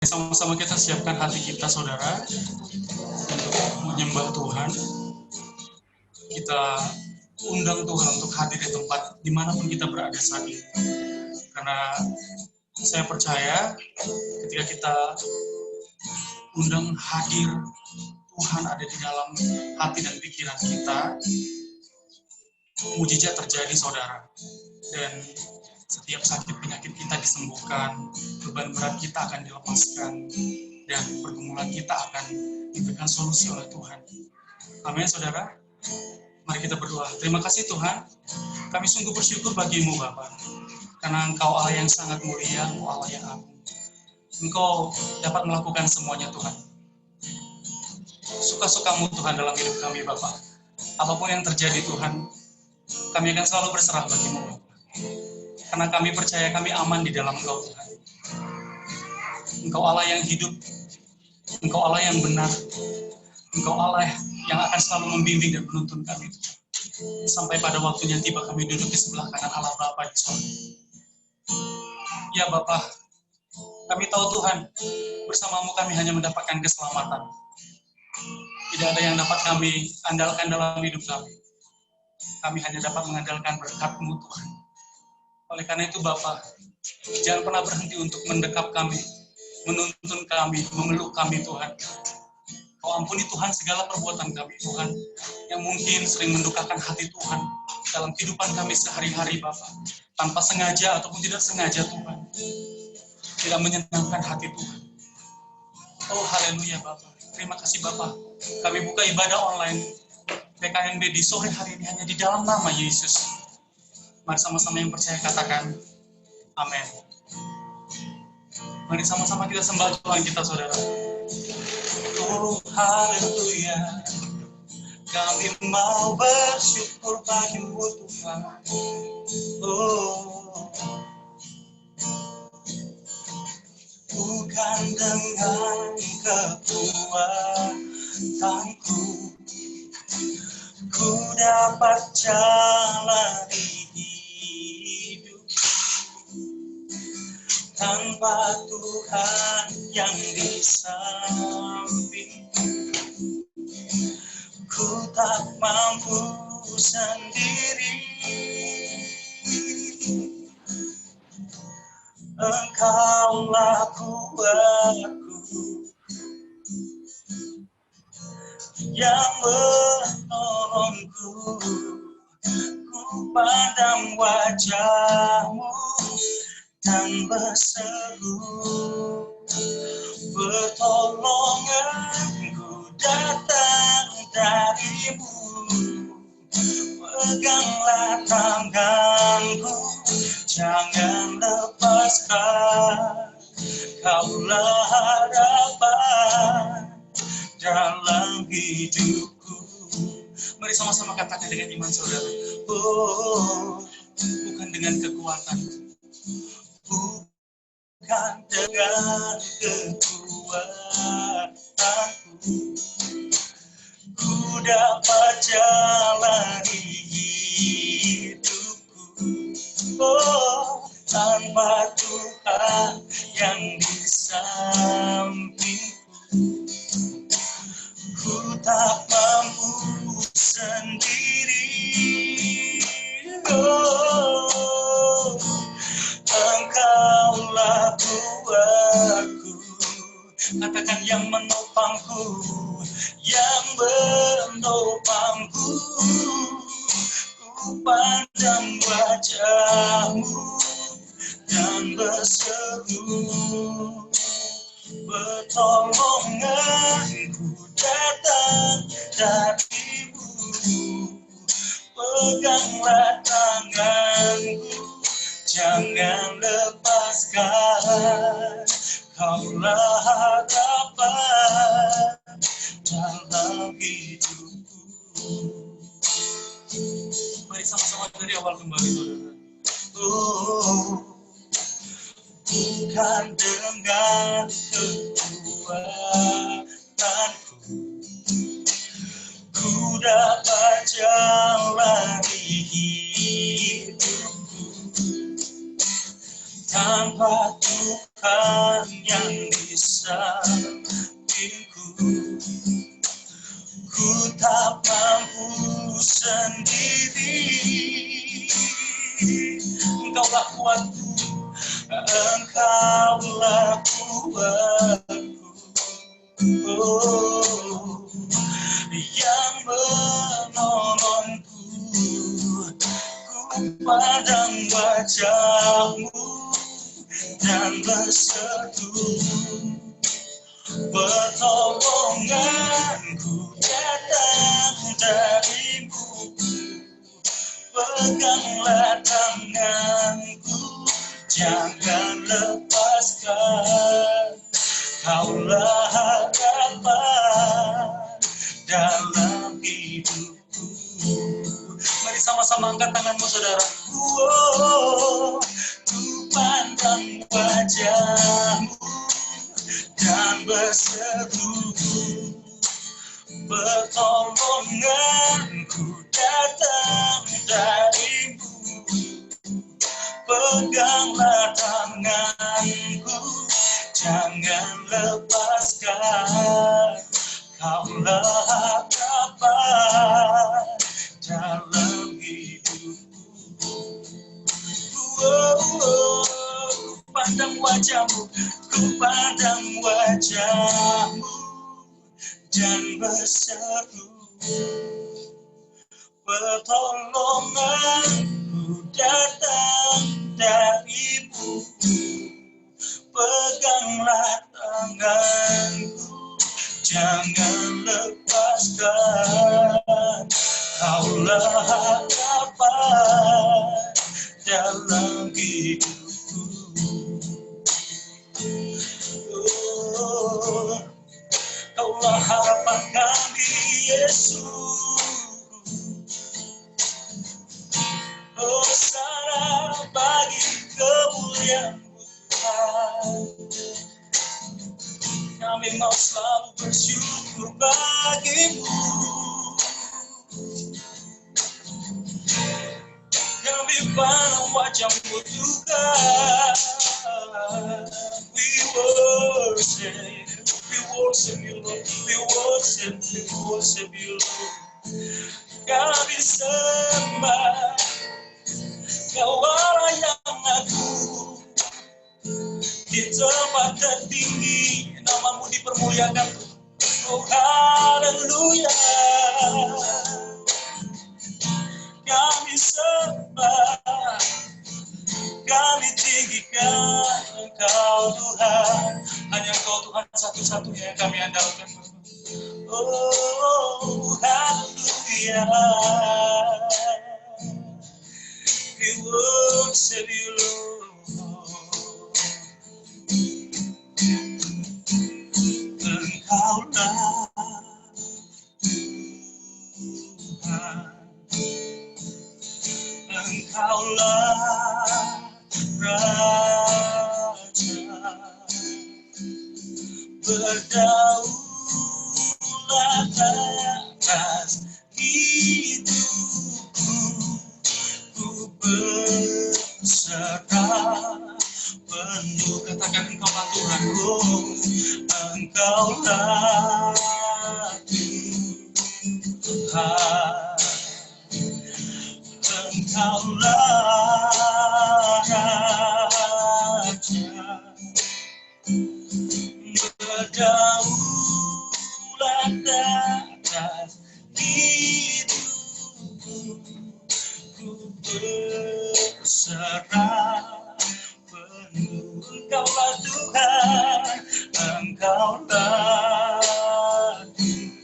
Sama-sama kita siapkan hati kita, saudara, untuk menyembah Tuhan. Kita undang Tuhan untuk hadir di tempat dimanapun kita berada saat ini. Karena saya percaya ketika kita undang hadir Tuhan ada di dalam hati dan pikiran kita, mujizat terjadi, saudara. Dan setiap sakit penyakit kita disembuhkan, beban berat kita akan dilepaskan, dan pergumulan kita akan diberikan solusi oleh Tuhan. Amin, saudara. Mari kita berdoa. Terima kasih Tuhan, kami sungguh bersyukur bagi-Mu Bapa, karena Engkau Allah yang sangat mulia, Engkau Allah yang agung. Engkau dapat melakukan semuanya Tuhan. Suka-suka-Mu Tuhan dalam hidup kami Bapa. Apapun yang terjadi Tuhan, kami akan selalu berserah bagi-Mu Bapa. Karena kami percaya kami aman di dalam Engkau Tuhan. Engkau Allah yang hidup, Engkau Allah yang benar, Engkau Allah yang akan selalu membimbing dan menuntun kami. Sampai pada waktunya tiba kami duduk di sebelah kanan Allah Bapa di sorga. Ya Bapa, kami tahu Tuhan, bersama-Mu kami hanya mendapatkan keselamatan. Tidak ada yang dapat kami andalkan dalam hidup kami. Kami hanya dapat mengandalkan berkat-Mu Tuhan. Oleh karena itu Bapa, jangan pernah berhenti untuk mendekap kami, menuntun kami, memeluk kami Tuhan. Kau ampuni Tuhan segala perbuatan kami Tuhan, yang mungkin sering mendukakan hati Tuhan dalam kehidupan kami sehari-hari Bapa, tanpa sengaja ataupun tidak sengaja Tuhan, tidak menyenangkan hati Tuhan. Oh haleluya Bapa, terima kasih Bapa, kami buka ibadah online PKNB di sore hari ini hanya di dalam nama Yesus. Mari sama-sama yang percaya katakan, amin. Mari sama-sama kita sembah Tuhan kita, saudara. Oh, haleluya. Kami mau bersyukur bagi-Mu Tuhan. Oh, bukan dengan kekuatanku ku dapat jalani hidup tanpa Tuhan yang di sampingku. Ku tak mampu sendiri. Engkaulah kuatku yang menolongku. Ku pandang wajah-Mu dan berseru, pertolonganku datang dari-Mu. Peganglah tanganku, jangan lepaskan. Kaulah harapan dalam hidupku. Mari sama-sama katakan dengan iman saudara. Oh, bukan dengan kekuatan, bukan dengan kekuatanku ku dapat jalani hidupku. Oh, tanpa Tuhan yang di sampingku, ku tak mampu sendiri. Oh, Engkaulah kuatku. Katakan yang menopangku, yang menopangku. Ku pandang wajah-Mu dan berseru, pertolonganku datang dari-Mu. Peganglah tanganku, jangan lepaskan. Kaulah harapan dalam hidupku. Mari sama-sama dari awal kembali, saudara. Oh, bukan dengan kekuatanku ku dapat jalani hidupku tanpa Tuhan yang di sampingku. Ku tak mampu sendiri, Engkaulah kuatku, Engkaulah kuatku, oh, yang menolongku. Ku pandang wajah-Mu dan berseru, pertolonganku datang dari-Mu. Peganglah tanganku, jangan lepaskan. Kaulah harapan dalam hidupku. Mari sama-sama angkat tanganmu, saudara. Ku pandang wajah-Mu dan berseru, pertolonganku datang dari-Mu. Peganglah tanganku, jangan lepaskan. Kaulah harapan dalam hidupku. Ku pandang wajah-Mu, ku pandang wajah-Mu dan berseru, pertolonganku datang dari-Mu. Peganglah tanganku, jangan lepaskan. Kaulah harapan dalam hidupku. Oh, Kaulah harapan kami, Yesus. Hosana bagi kemuliaan-Mu, Tuhan. Kami mau selalu bersyukur bagi-Mu. Kami pandang wajah-Mu, Tuhan. We worship You, Lord. We worship You, Lord. Kami sembah, Kau Allah yang agung. Di tempat tertinggi nama-Mu dipermuliakan. Oh haleluya. Kami sembah, kami tinggikan Engkau Tuhan. Hanya Engkau Tuhan satu-satunya yang kami andalkan. Oh haleluya. We worship You, Lord. Engkaulah Tuhan, Engkaulah Raja, berdaulat atas hidupku. Ku berserah penuh, katakan Engkaulah Tuhan. Oh, Engkaulah Tuhan, Engkaulah Raja, berdaulat atas hidupku. Ku berserah penuh. Engkaulah Tuhan, Engkaulah Tuhan,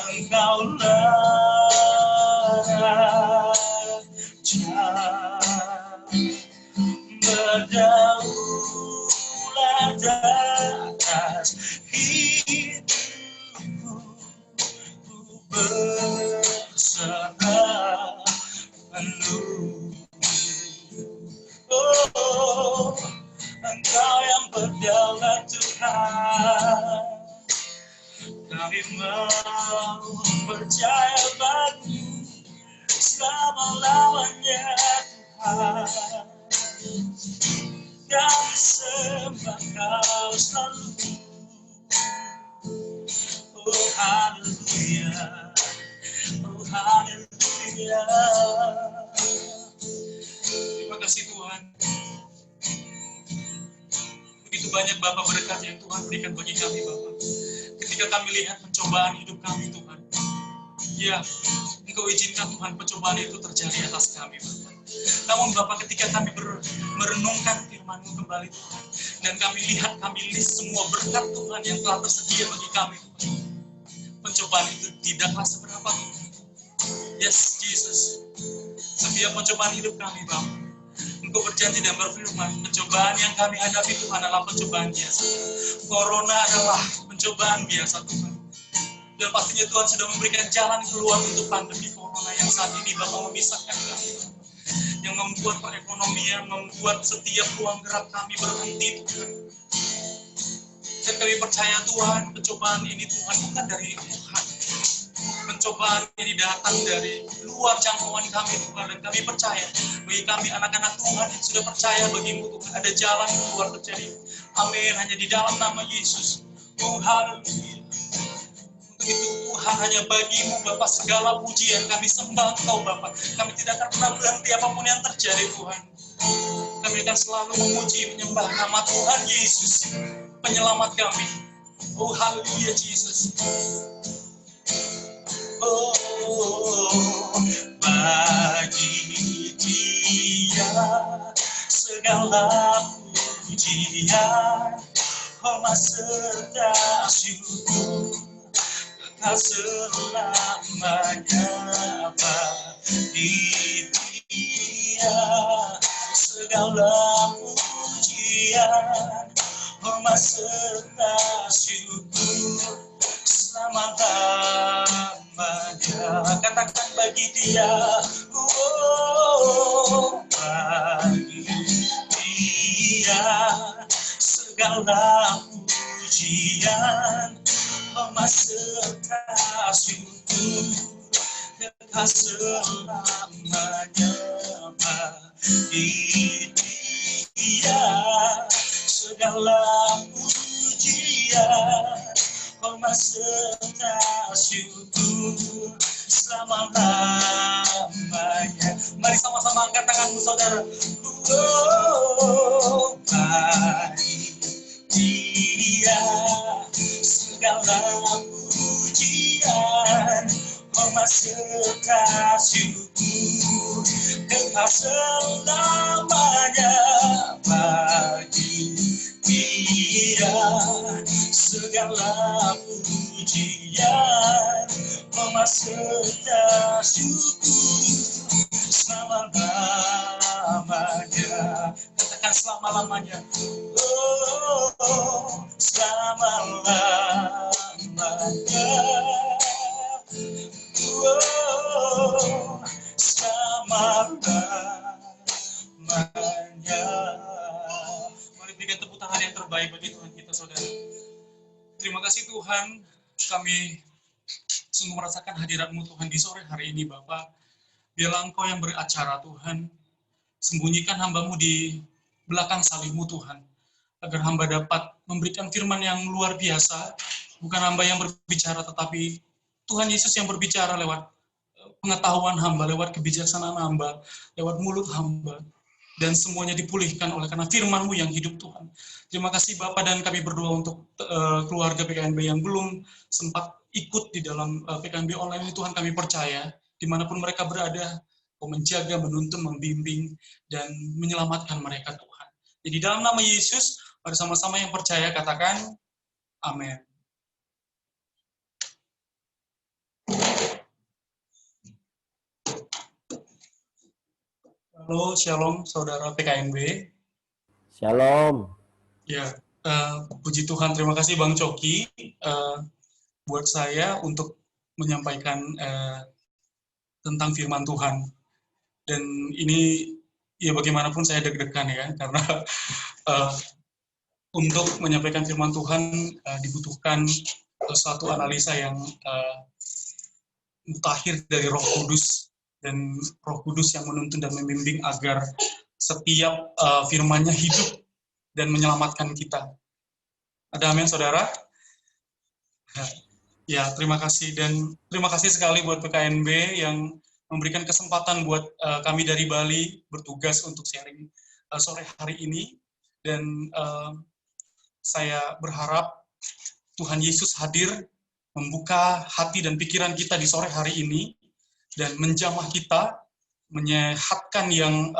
Engkaulah Raja, berdaulat atas hidupku. Ku berserah penuh. Oh, Engkau yang berdaulat Tuhan. Kami mau percaya padamu selama-lamanya Tuhan. kami sembah Kau selalu. Oh haleluya, oh haleluya. Terima kasih Tuhan. Begitu banyak Bapa berkat yang Tuhan berikan bagi kami Bapa. Ketika kami lihat pencobaan hidup kami Tuhan, ya Engkau izinkan Tuhan pencobaan itu terjadi atas kami Bapa. Namun Bapa, ketika kami merenungkan firman-Mu kembali Tuhan, dan kami lihat, kami list semua berkat Tuhan yang telah tersedia bagi kami Tuhan, pencobaan itu tidaklah seberapa Tuhan. Yes Jesus, setiap pencobaan hidup kami Bapa, Engkau berjanji dan berfirman, pencobaan yang kami hadapi Tuhan adalah pencobaan biasa. Corona adalah pencobaan biasa Tuhan. Dan pastinya Tuhan sudah memberikan jalan keluar untuk pandemi Corona yang saat ini Bapak memisahkan kami. Yang membuat perekonomian, membuat setiap ruang gerak kami berhenti Tuhan. Dan kami percaya Tuhan, pencobaan ini Tuhan bukan dari Tuhan. Pencobaan ini datang dari luar jangkauan kami Tuhan. Dan kami percaya, bagi kami anak-anak Tuhan yang sudah percaya bagi-Mu Tuhan, ada jalan keluar terjadi. Amin, hanya di dalam nama Yesus. Oh haleluya. Untuk itu Tuhan, hanya bagi-Mu Bapa segala pujian, kami sembah Engkau Bapa. Kami tidak akan pernah berhenti apapun yang terjadi Tuhan. Kami akan selalu memuji, menyembah nama Tuhan Yesus, penyelamat kami. Oh haleluya Jesus. Oh, bagi Dia segala pujian, hormat serta syukur kekal selamanya. Bagi Dia segala pujian, hormat serta syukur selama-lamanya. Katakan bagi Dia, oh, bagi Dia segala pujian, hormat serta syukur kekal selamanya. Bagi Dia segala pujian, hormat serta syukur selama-lamanya. Mari sama-sama angkat tanganmu saudara. Oh, bagi Dia segala pujian, hormat serta syukur kekal selamanya. Bagi Dia segala pujian, hormat serta syukur selama-lamanya. Katakan selama-lamanya. Oh, selama-lamanya. Oh, selama-lamanya. Mari berikan tepuk tangan yang terbaik bagi Tuhan kita, saudara. Terima kasih Tuhan, kami sungguh merasakan hadirat-Mu Tuhan di sore hari ini Bapak. Biarlah Engkau yang beracara Tuhan, sembunyikan hamba-Mu di belakang salib-Mu Tuhan, agar hamba dapat memberikan firman yang luar biasa, bukan hamba yang berbicara, tetapi Tuhan Yesus yang berbicara lewat pengetahuan hamba, lewat kebijaksanaan hamba, lewat mulut hamba, dan semuanya dipulihkan oleh karena firman-Mu yang hidup Tuhan. Terima kasih Bapak, dan kami berdoa untuk keluarga PKNB yang belum sempat ikut di dalam PKNB online ini Tuhan, kami percaya dimanapun mereka berada, Kau menjaga, menuntun, membimbing, dan menyelamatkan mereka Tuhan. Jadi dalam nama Yesus, mari sama-sama yang percaya katakan, amin. Halo, shalom saudara PKNB. Shalom. Ya, puji Tuhan, terima kasih Bang Coki buat saya untuk menyampaikan tentang firman Tuhan. Dan ini ya bagaimanapun saya deg-degan ya, karena untuk menyampaikan firman Tuhan dibutuhkan suatu analisa yang mutakhir dari Roh Kudus, dan Roh Kudus yang menuntun dan membimbing agar setiap firman-Nya hidup dan menyelamatkan kita. Ada amin, saudara? Ya, terima kasih. Dan terima kasih sekali buat PKNB yang memberikan kesempatan buat kami dari Bali bertugas untuk sharing sore hari ini. Dan saya berharap Tuhan Yesus hadir, membuka hati dan pikiran kita di sore hari ini, dan menjamah kita, menyehatkan yang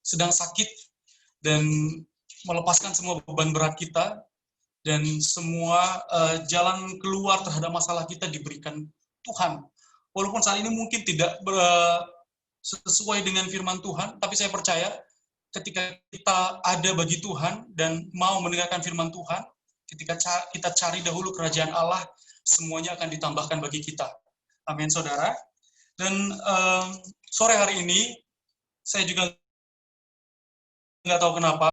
sedang sakit, dan melepaskan semua beban berat kita, dan semua jalan keluar terhadap masalah kita diberikan Tuhan. Walaupun saat ini mungkin tidak sesuai dengan firman Tuhan, tapi saya percaya ketika kita ada bagi Tuhan dan mau mendengarkan firman Tuhan, ketika kita cari dahulu kerajaan Allah, semuanya akan ditambahkan bagi kita. Amin, saudara. Dan sore hari ini, saya juga nggak tahu kenapa,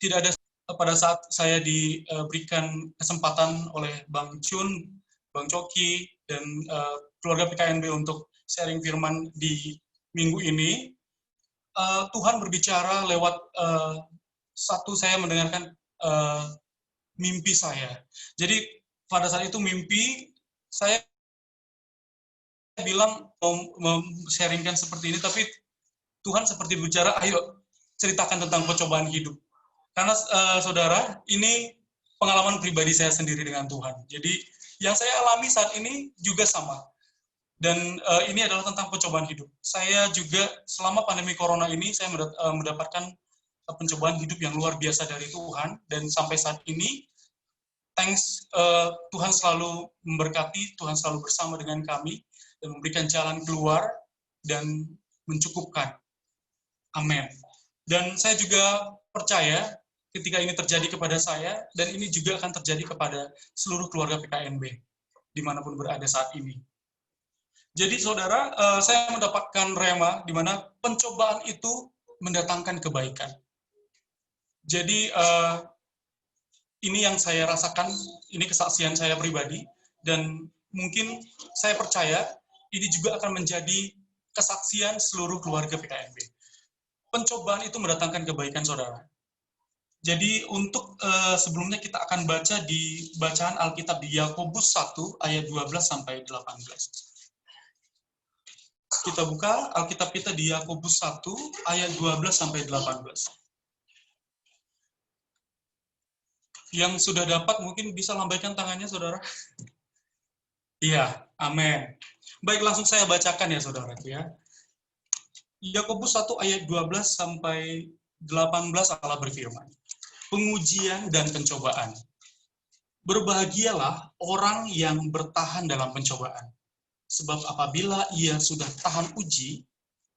tidak ada pada saat saya diberikan kesempatan oleh Bang Chun, Bang Coki, dan keluarga PKNB untuk sharing firman di minggu ini, Tuhan berbicara lewat satu, saya mendengarkan mimpi saya. Jadi pada saat itu mimpi, saya bilang mau sharingkan seperti ini, tapi Tuhan seperti berbicara, ayo ceritakan tentang percobaan hidup. Karena saudara, ini pengalaman pribadi saya sendiri dengan Tuhan. Jadi yang saya alami saat ini juga sama. Dan ini adalah tentang percobaan hidup. Saya juga selama pandemi corona ini, saya mendapatkan pencobaan hidup yang luar biasa dari Tuhan. Dan sampai saat ini, thanks, Tuhan selalu memberkati, Tuhan selalu bersama dengan kami, dan memberikan jalan keluar, dan mencukupkan. Amin. Dan saya juga percaya ketika ini terjadi kepada saya, dan ini juga akan terjadi kepada seluruh keluarga PKNB, dimanapun berada saat ini. Jadi saudara, saya mendapatkan rema, di mana pencobaan itu mendatangkan kebaikan. Jadi ini yang saya rasakan, ini kesaksian saya pribadi, dan mungkin saya percaya ini juga akan menjadi kesaksian seluruh keluarga PKNB. Pencobaan itu mendatangkan kebaikan, saudara. Jadi untuk sebelumnya kita akan baca di bacaan Alkitab di Yakobus 1 ayat 12 sampai 18. Kita buka Alkitab kita di Yakobus 1 ayat 12 sampai 18. Yang sudah dapat mungkin bisa lambaikan tangannya, saudara. Iya, amin. Baik, langsung saya bacakan ya, saudara. Ya. Yakobus 1 ayat 12 sampai 18 Allah berfirman. Pengujian dan pencobaan. Berbahagialah orang yang bertahan dalam pencobaan. Sebab apabila ia sudah tahan uji,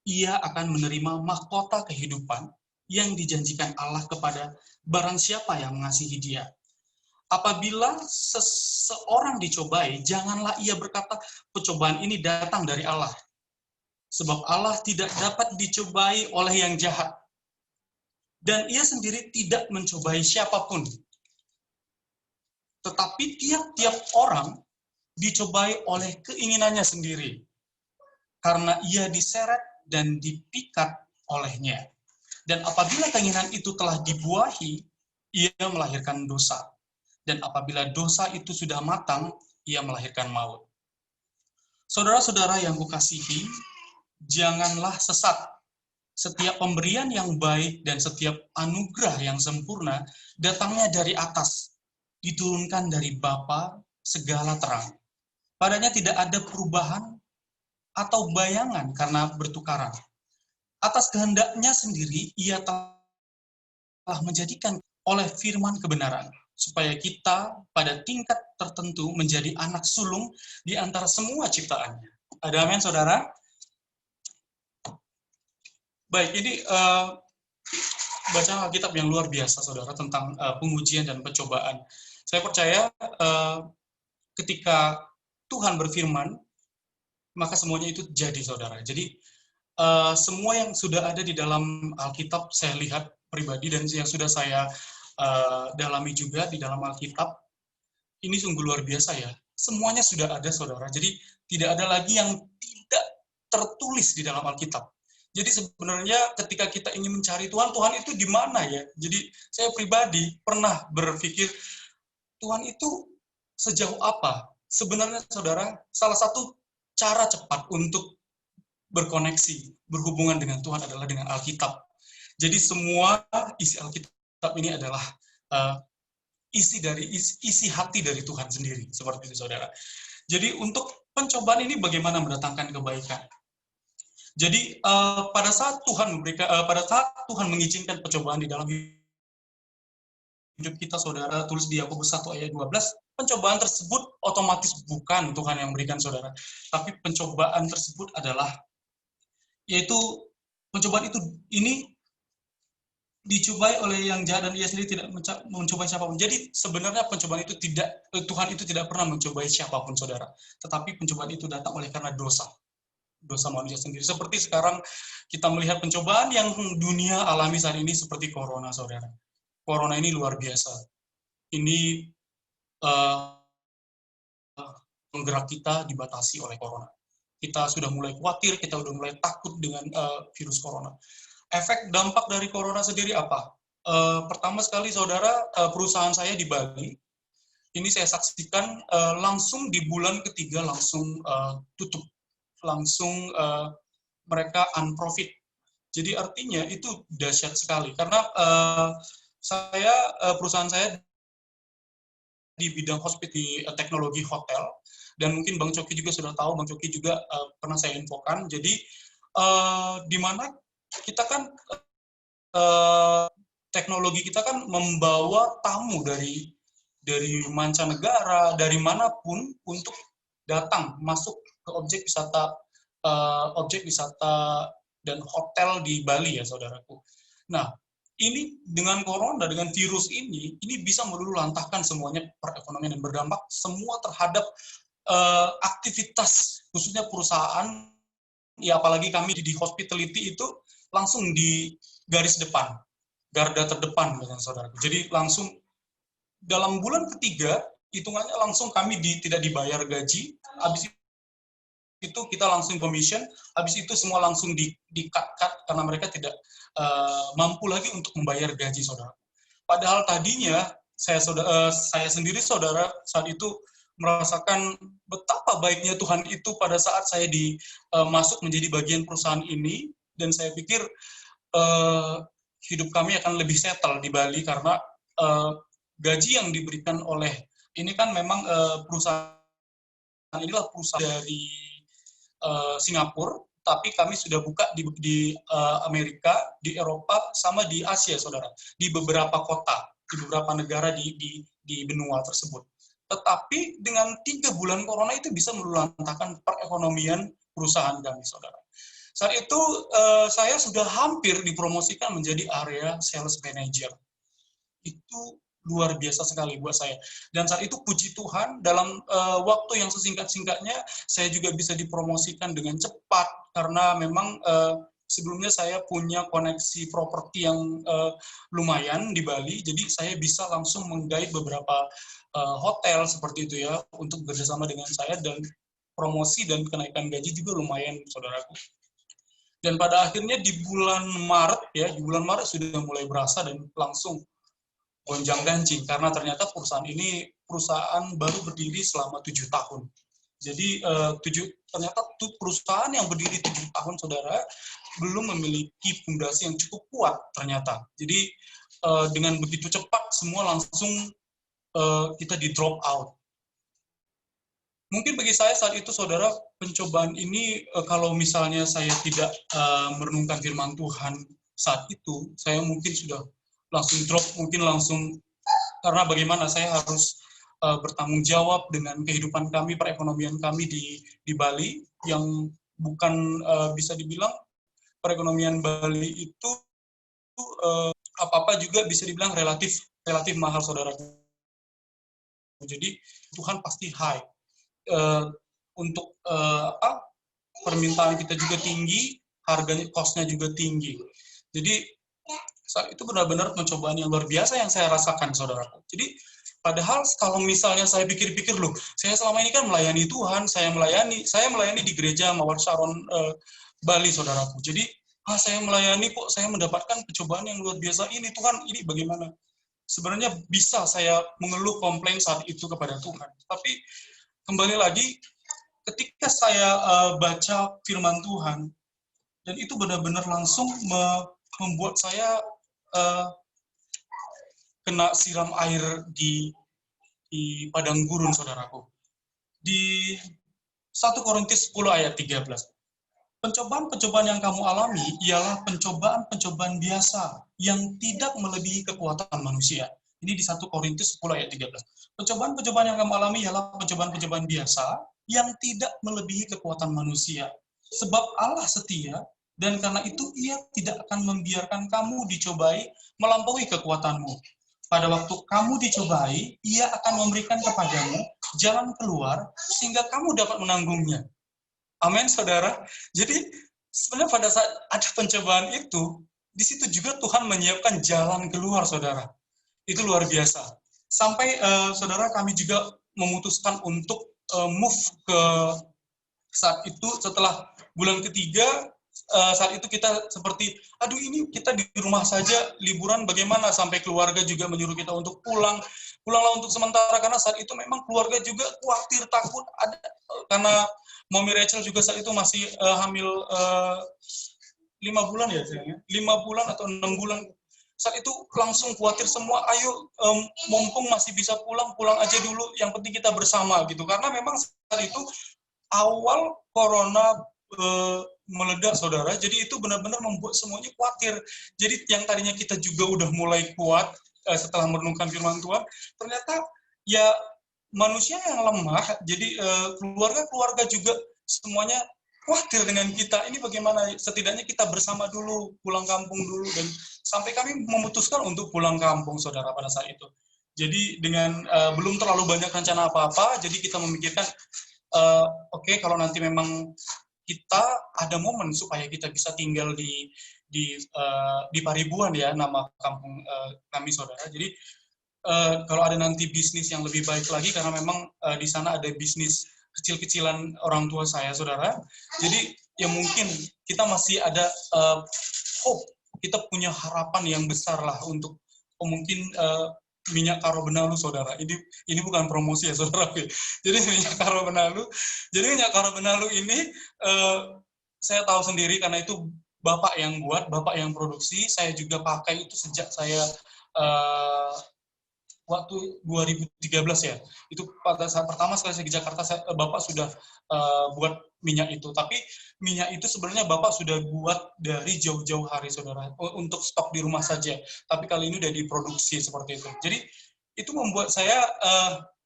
ia akan menerima mahkota kehidupan yang dijanjikan Allah kepada barang siapa yang mengasihi dia. Apabila seseorang dicobai, janganlah ia berkata, percobaan ini datang dari Allah. Sebab Allah tidak dapat dicobai oleh yang jahat. Dan ia sendiri tidak mencobai siapapun. Tetapi tiap-tiap orang dicobai oleh keinginannya sendiri. Karena ia diseret dan dipikat olehnya. Dan apabila keinginan itu telah dibuahi, ia melahirkan dosa. Dan apabila dosa itu sudah matang, ia melahirkan maut. Saudara-saudara yang kukasihi, janganlah sesat. Setiap pemberian yang baik dan setiap anugerah yang sempurna datangnya dari atas, diturunkan dari Bapa segala terang. Padanya tidak ada perubahan atau bayangan karena bertukaran. Atas kehendaknya sendiri, ia telah menjadikan oleh firman kebenaran, supaya kita pada tingkat tertentu menjadi anak sulung di antara semua ciptaannya. Ada amin, saudara? Baik, ini bacaan Alkitab yang luar biasa, saudara, tentang pengujian dan pencobaan. Saya percaya ketika Tuhan berfirman, maka semuanya itu jadi, saudara. Jadi semua yang sudah ada di dalam Alkitab saya lihat pribadi dan yang sudah saya dalami juga di dalam Alkitab, ini sungguh luar biasa ya. Semuanya sudah ada, saudara. Jadi tidak ada lagi yang tidak tertulis di dalam Alkitab. Jadi sebenarnya ketika kita ingin mencari Tuhan, Tuhan itu di mana ya? Jadi saya pribadi pernah berpikir, Tuhan itu sejauh apa? Sebenarnya saudara, salah satu cara cepat untuk berkoneksi, berhubungan dengan Tuhan adalah dengan Alkitab. Jadi semua isi Alkitab ini adalah uh, isi hati dari Tuhan sendiri, seperti itu saudara. Jadi untuk pencobaan ini bagaimana mendatangkan kebaikan? Jadi pada saat Tuhan mengizinkan pencobaan di dalam hidup kita, saudara, tulis di Yakobus 1 ayat 12, pencobaan tersebut otomatis bukan Tuhan yang berikan saudara, tapi pencobaan tersebut adalah, yaitu pencobaan itu ini dicobai oleh yang jahat dan ia sendiri tidak mencobai siapapun. Jadi sebenarnya pencobaan itu Tuhan itu tidak pernah mencobai siapapun saudara, tetapi pencobaan itu datang oleh karena dosa manusia sendiri. Seperti sekarang kita melihat pencobaan yang dunia alami saat ini seperti corona saudara. Corona ini luar biasa. Ini penggerak kita dibatasi oleh corona. Kita sudah mulai khawatir, kita sudah mulai takut dengan virus corona. Efek dampak dari corona sendiri apa? Pertama sekali saudara, perusahaan saya di Bali, ini saya saksikan langsung di bulan ketiga langsung tutup, langsung mereka unprofit. Jadi artinya itu dahsyat sekali, karena perusahaan saya di bidang teknologi hotel, dan mungkin Bang Coki juga sudah tahu, Bang Coki juga pernah saya infokan. Jadi di mana kita kan teknologi kita kan membawa tamu dari mancanegara, dari manapun untuk datang masuk ke objek wisata dan hotel di Bali ya saudaraku. Nah, ini dengan corona, dengan virus ini bisa meluluhlantahkan semuanya perekonomian dan berdampak semua terhadap aktivitas khususnya perusahaan, ya apalagi kami di hospitality itu langsung di garis depan, garda terdepan dengan saudaraku. Jadi langsung dalam bulan ketiga, hitungannya langsung kami tidak dibayar gaji, habis itu kita langsung commission, habis itu semua langsung di-cut karena mereka tidak mampu lagi untuk membayar gaji saudara. Padahal tadinya saya sendiri saudara saat itu merasakan betapa baiknya Tuhan itu pada saat saya masuk menjadi bagian perusahaan ini, dan saya pikir hidup kami akan lebih settle di Bali karena gaji yang diberikan oleh ini kan memang perusahaan inilah perusahaan dari Singapura, tapi kami sudah buka di Amerika, di Eropa, sama di Asia, saudara, di beberapa kota, di beberapa negara di benua tersebut. Tetapi dengan 3 bulan corona itu bisa meluluhlantahkan perekonomian perusahaan kami, saudara. Saat itu saya sudah hampir dipromosikan menjadi area sales manager. Itu luar biasa sekali buat saya. Dan saat itu puji Tuhan, dalam waktu yang sesingkat-singkatnya, saya juga bisa dipromosikan dengan cepat, karena memang sebelumnya saya punya koneksi properti yang lumayan di Bali, jadi saya bisa langsung menggait beberapa hotel seperti itu ya, untuk bekerjasama dengan saya, dan promosi dan kenaikan gaji juga lumayan, saudaraku. Dan pada akhirnya di bulan Maret sudah mulai berasa dan langsung gonjang-ganjing, karena ternyata perusahaan ini baru berdiri selama 7 tahun. Jadi ternyata perusahaan yang berdiri 7 tahun, saudara, belum memiliki fondasi yang cukup kuat ternyata. Jadi dengan begitu cepat semua langsung kita di drop out. Mungkin bagi saya saat itu, saudara, pencobaan ini kalau misalnya saya tidak merenungkan firman Tuhan saat itu, saya mungkin sudah langsung drop, mungkin langsung, karena bagaimana saya harus bertanggung jawab dengan kehidupan kami, perekonomian kami di Bali, yang bukan bisa dibilang perekonomian Bali itu apa-apa juga bisa dibilang relatif mahal, saudara. Jadi Tuhan pasti high. Untuk permintaan kita juga tinggi, harganya, cost-nya juga tinggi. Jadi saat itu benar-benar pencobaan yang luar biasa yang saya rasakan, saudaraku. Jadi padahal kalau misalnya saya pikir-pikir, loh, saya selama ini kan melayani Tuhan, saya melayani di gereja Mawar Sharon Bali, saudaraku. Jadi Saya melayani kok saya mendapatkan pencobaan yang luar biasa ini, Tuhan, ini bagaimana? Sebenarnya bisa saya mengeluh komplain saat itu kepada Tuhan. Tapi kembali lagi, ketika saya baca firman Tuhan, dan itu benar-benar langsung membuat saya kena siram air di padang gurun, saudaraku. Di 1 Korintus 10 ayat 13. Pencobaan-pencobaan yang kamu alami ialah pencobaan-pencobaan biasa yang tidak melebihi kekuatan manusia. Ini di 1 Korintus 10 ayat 13. Pencobaan-pencobaan yang kamu alami ialah pencobaan-pencobaan biasa yang tidak melebihi kekuatan manusia. Sebab Allah setia, dan karena itu Ia tidak akan membiarkan kamu dicobai melampaui kekuatanmu. Pada waktu kamu dicobai, Ia akan memberikan kepadamu jalan keluar sehingga kamu dapat menanggungnya. Amin, saudara. Jadi sebenarnya pada saat ada pencobaan itu, di situ juga Tuhan menyiapkan jalan keluar, saudara. Itu luar biasa. Sampai saudara kami juga memutuskan untuk move ke saat itu setelah bulan ketiga. Saat itu kita seperti, aduh ini kita di rumah saja liburan bagaimana, sampai keluarga juga menyuruh kita untuk pulanglah untuk sementara, karena saat itu memang keluarga juga khawatir, takut ada, karena Mommy Rachel juga saat itu masih hamil 5 bulan ya, 5 bulan atau 6 bulan. Saat itu langsung khawatir semua, ayo mumpung masih bisa pulang aja dulu, yang penting kita bersama gitu, karena memang saat itu awal corona meledak, saudara. Jadi itu benar-benar membuat semuanya khawatir. Jadi yang tadinya kita juga udah mulai kuat setelah merenungkan firman Tuhan, ternyata ya manusia yang lemah. Jadi keluarga-keluarga juga semuanya khawatir dengan kita. Ini bagaimana? Setidaknya kita bersama dulu, pulang kampung dulu, dan sampai kami memutuskan untuk pulang kampung, saudara, pada saat itu. Jadi dengan belum terlalu banyak rencana apa-apa, jadi kita memikirkan, oke, kalau nanti memang kita ada momen supaya kita bisa tinggal di Paribuan ya, nama kampung kami, saudara. Jadi kalau ada nanti bisnis yang lebih baik lagi, karena memang di sana ada bisnis kecil-kecilan orang tua saya, saudara. Jadi ya mungkin kita masih ada hope, kita punya harapan yang besar lah untuk mungkin minyak karo benalu, saudara. Ini bukan promosi ya, saudara. Jadi minyak karo benalu. Jadi minyak karo benalu ini saya tahu sendiri karena itu Bapak yang buat, Bapak yang produksi. Saya juga pakai itu sejak saya waktu 2013 ya. Itu pada saat pertama sekali saya ke Jakarta, Bapak sudah buat minyak itu. Tapi minyak itu sebenarnya Bapak sudah buat dari jauh-jauh hari, saudara, untuk stok di rumah saja. Tapi kali ini udah diproduksi seperti itu. Jadi itu membuat saya,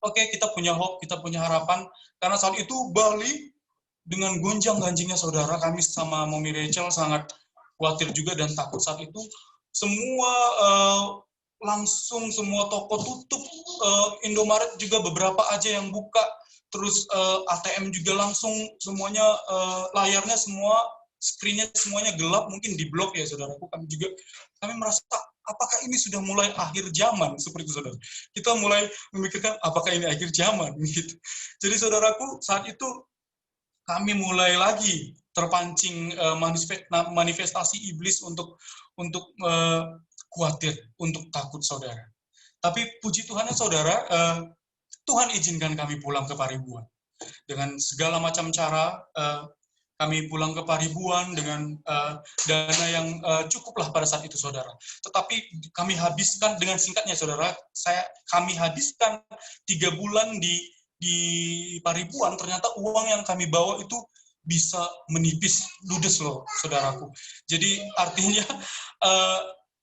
oke, kita punya hope, kita punya harapan. Karena saat itu Bali dengan gonjang-ganjingnya, saudara, kami sama Mommy Rachel sangat khawatir juga dan takut saat itu. Semua langsung semua toko tutup, Indomaret juga beberapa aja yang buka, terus ATM juga langsung semuanya layarnya semua, screen-nya semuanya gelap, mungkin di blok ya, saudaraku. Kami merasa apakah ini sudah mulai akhir zaman, seperti itu, saudara. Kita mulai memikirkan apakah ini akhir zaman gitu. Jadi saudaraku, saat itu kami mulai lagi terpancing manifestasi iblis untuk khawatir, untuk takut, saudara. Tapi puji Tuhannya, saudara, Tuhan izinkan kami pulang ke Paribuan. Dengan segala macam cara, kami pulang ke Paribuan dengan dana yang cukuplah pada saat itu, saudara. Tetapi kami habiskan, dengan singkatnya, saudara, kami habiskan 3 bulan di Paribuan. Ternyata uang yang kami bawa itu bisa menipis, ludes loh, saudaraku. Jadi artinya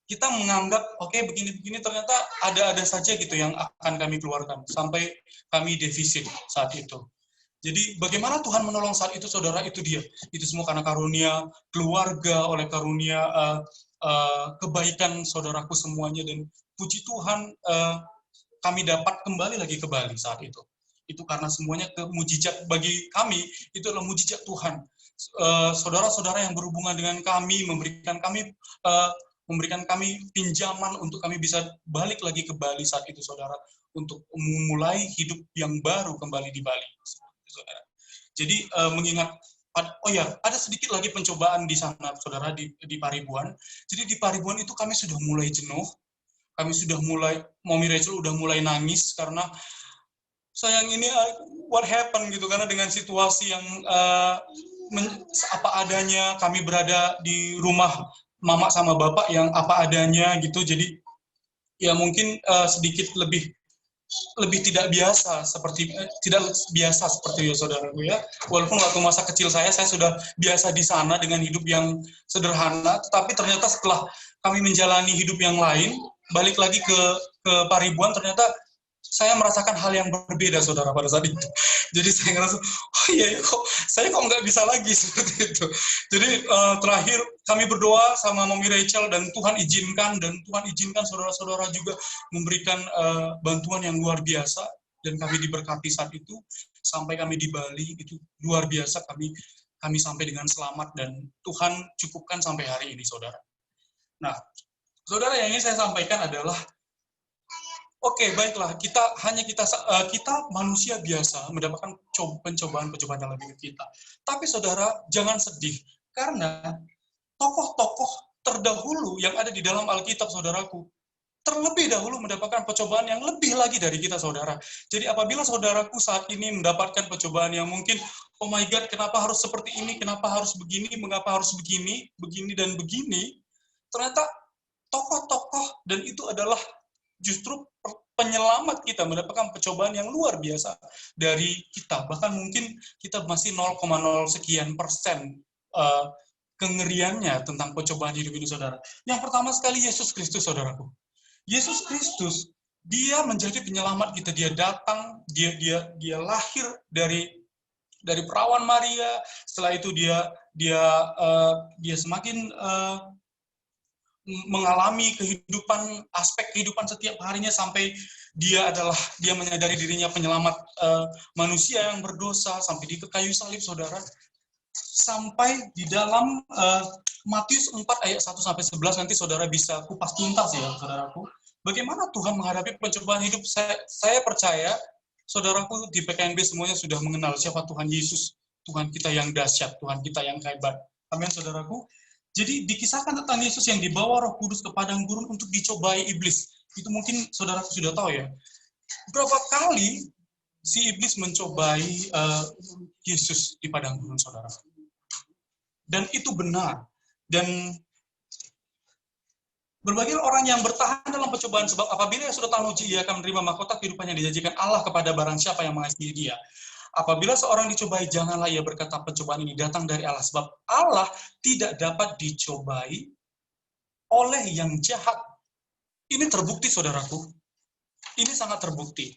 kita menganggap oke, begini-begini, ternyata ada saja gitu yang akan kami keluarkan sampai kami defisit saat itu. Jadi bagaimana Tuhan menolong saat itu, saudara, itu dia. Itu semua karena karunia keluarga, oleh karunia kebaikan saudaraku semuanya, dan puji Tuhan kami dapat kembali lagi ke Bali saat itu. Itu karena semuanya mujizat bagi kami, itu adalah mujizat Tuhan. Saudara-saudara yang berhubungan dengan kami memberikan kami pinjaman untuk kami bisa balik lagi ke Bali saat itu, saudara, untuk memulai hidup yang baru kembali di Bali, saudara. Jadi mengingat Oh ya, ada sedikit lagi pencobaan di sana, saudara, di Paribuan. Jadi di Paribuan itu kami sudah mulai jenuh, kami sudah mulai, Mommy Rachel udah mulai nangis karena sayang ini what happened gitu, karena dengan situasi yang apa adanya, kami berada di rumah mama sama bapak yang apa adanya gitu, jadi ya mungkin sedikit lebih tidak biasa seperti tidak biasa seperti ya saudaraku ya. Walaupun waktu masa kecil saya sudah biasa di sana dengan hidup yang sederhana, tetapi ternyata setelah kami menjalani hidup yang lain, balik lagi ke Paribuan, ternyata saya merasakan hal yang berbeda, saudara, pada saat itu. Jadi saya ngerasa, oh iya, saya kok nggak bisa lagi seperti itu. Jadi terakhir kami berdoa sama Mommy Rachel, dan Tuhan izinkan saudara-saudara juga memberikan bantuan yang luar biasa, dan kami diberkati saat itu. Sampai kami di Bali, itu luar biasa, kami sampai dengan selamat, dan Tuhan cukupkan sampai hari ini, saudara. Nah, saudara, yang ingin saya sampaikan adalah, oke, baiklah, kita manusia biasa mendapatkan pencobaan-pencobaan dalam hidup kita. Tapi saudara, jangan sedih, karena tokoh-tokoh terdahulu yang ada di dalam Alkitab, saudaraku, terlebih dahulu mendapatkan percobaan yang lebih lagi dari kita, saudara. Jadi apabila saudaraku saat ini mendapatkan percobaan yang mungkin, oh my God, kenapa harus seperti ini, kenapa harus begini, mengapa harus begini dan begini, ternyata tokoh-tokoh, dan itu adalah justru penyelamat kita mendapatkan percobaan yang luar biasa dari kita. Bahkan mungkin kita masih 0,0 sekian persen kengeriannya tentang percobaan hidup ini, saudara. Yang pertama sekali, Yesus Kristus, saudaraku. Yesus Kristus, dia menjadi penyelamat kita. Dia datang, dia lahir dari perawan Maria. Setelah itu dia semakin mengalami aspek kehidupan setiap harinya, sampai dia menyadari dirinya penyelamat manusia yang berdosa, sampai di kayu salib, saudara. Sampai di dalam Matius 4 ayat 1 sampai 11, nanti saudara bisa kupas tuntas ya, saudaraku. Bagaimana Tuhan menghadapi pencobaan hidup. Saya percaya saudaraku di PKNB semuanya sudah mengenal siapa Tuhan Yesus, Tuhan kita yang dahsyat, Tuhan kita yang hebat. Amin, saudaraku. Jadi dikisahkan tentang Yesus yang dibawa Roh Kudus ke padang gurun untuk dicobai iblis. Itu mungkin saudaraku sudah tahu ya. Berapa kali si iblis mencobai Yesus di padang gurun, saudara. Dan itu benar. Dan berbagai orang yang bertahan dalam percobaan, sebab apabila sudah tahu ia akan menerima mahkota kehidupan yang dijanjikan Allah kepada barang siapa yang mengasihi dia. Apabila seorang dicobai, janganlah ia berkata pencobaan ini datang dari Allah, sebab Allah tidak dapat dicobai oleh yang jahat. Ini terbukti, saudaraku. Ini sangat terbukti.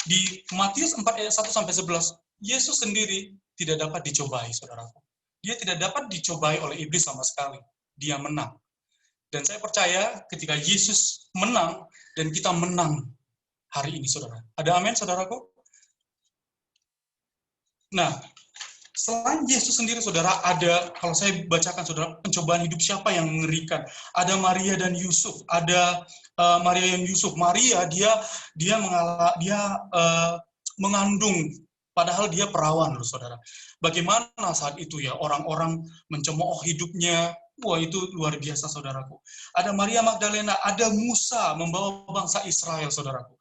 Di Matius 4 ayat 1 sampai 11, Yesus sendiri tidak dapat dicobai, saudaraku. Dia tidak dapat dicobai oleh iblis sama sekali. Dia menang. Dan saya percaya ketika Yesus menang, dan kita menang hari ini, saudara. Ada amin, saudaraku? Nah, selain Yesus sendiri, saudara, ada, kalau saya bacakan, saudara, pencobaan hidup siapa yang mengerikan. Ada Maria dan Yusuf. Ada Maria dan Yusuf. Maria, dia mengandung, padahal dia perawan, loh, saudara. Bagaimana saat itu ya, orang-orang mencemooh hidupnya. Wah, itu luar biasa, saudaraku. Ada Maria Magdalena, ada Musa membawa bangsa Israel, saudaraku.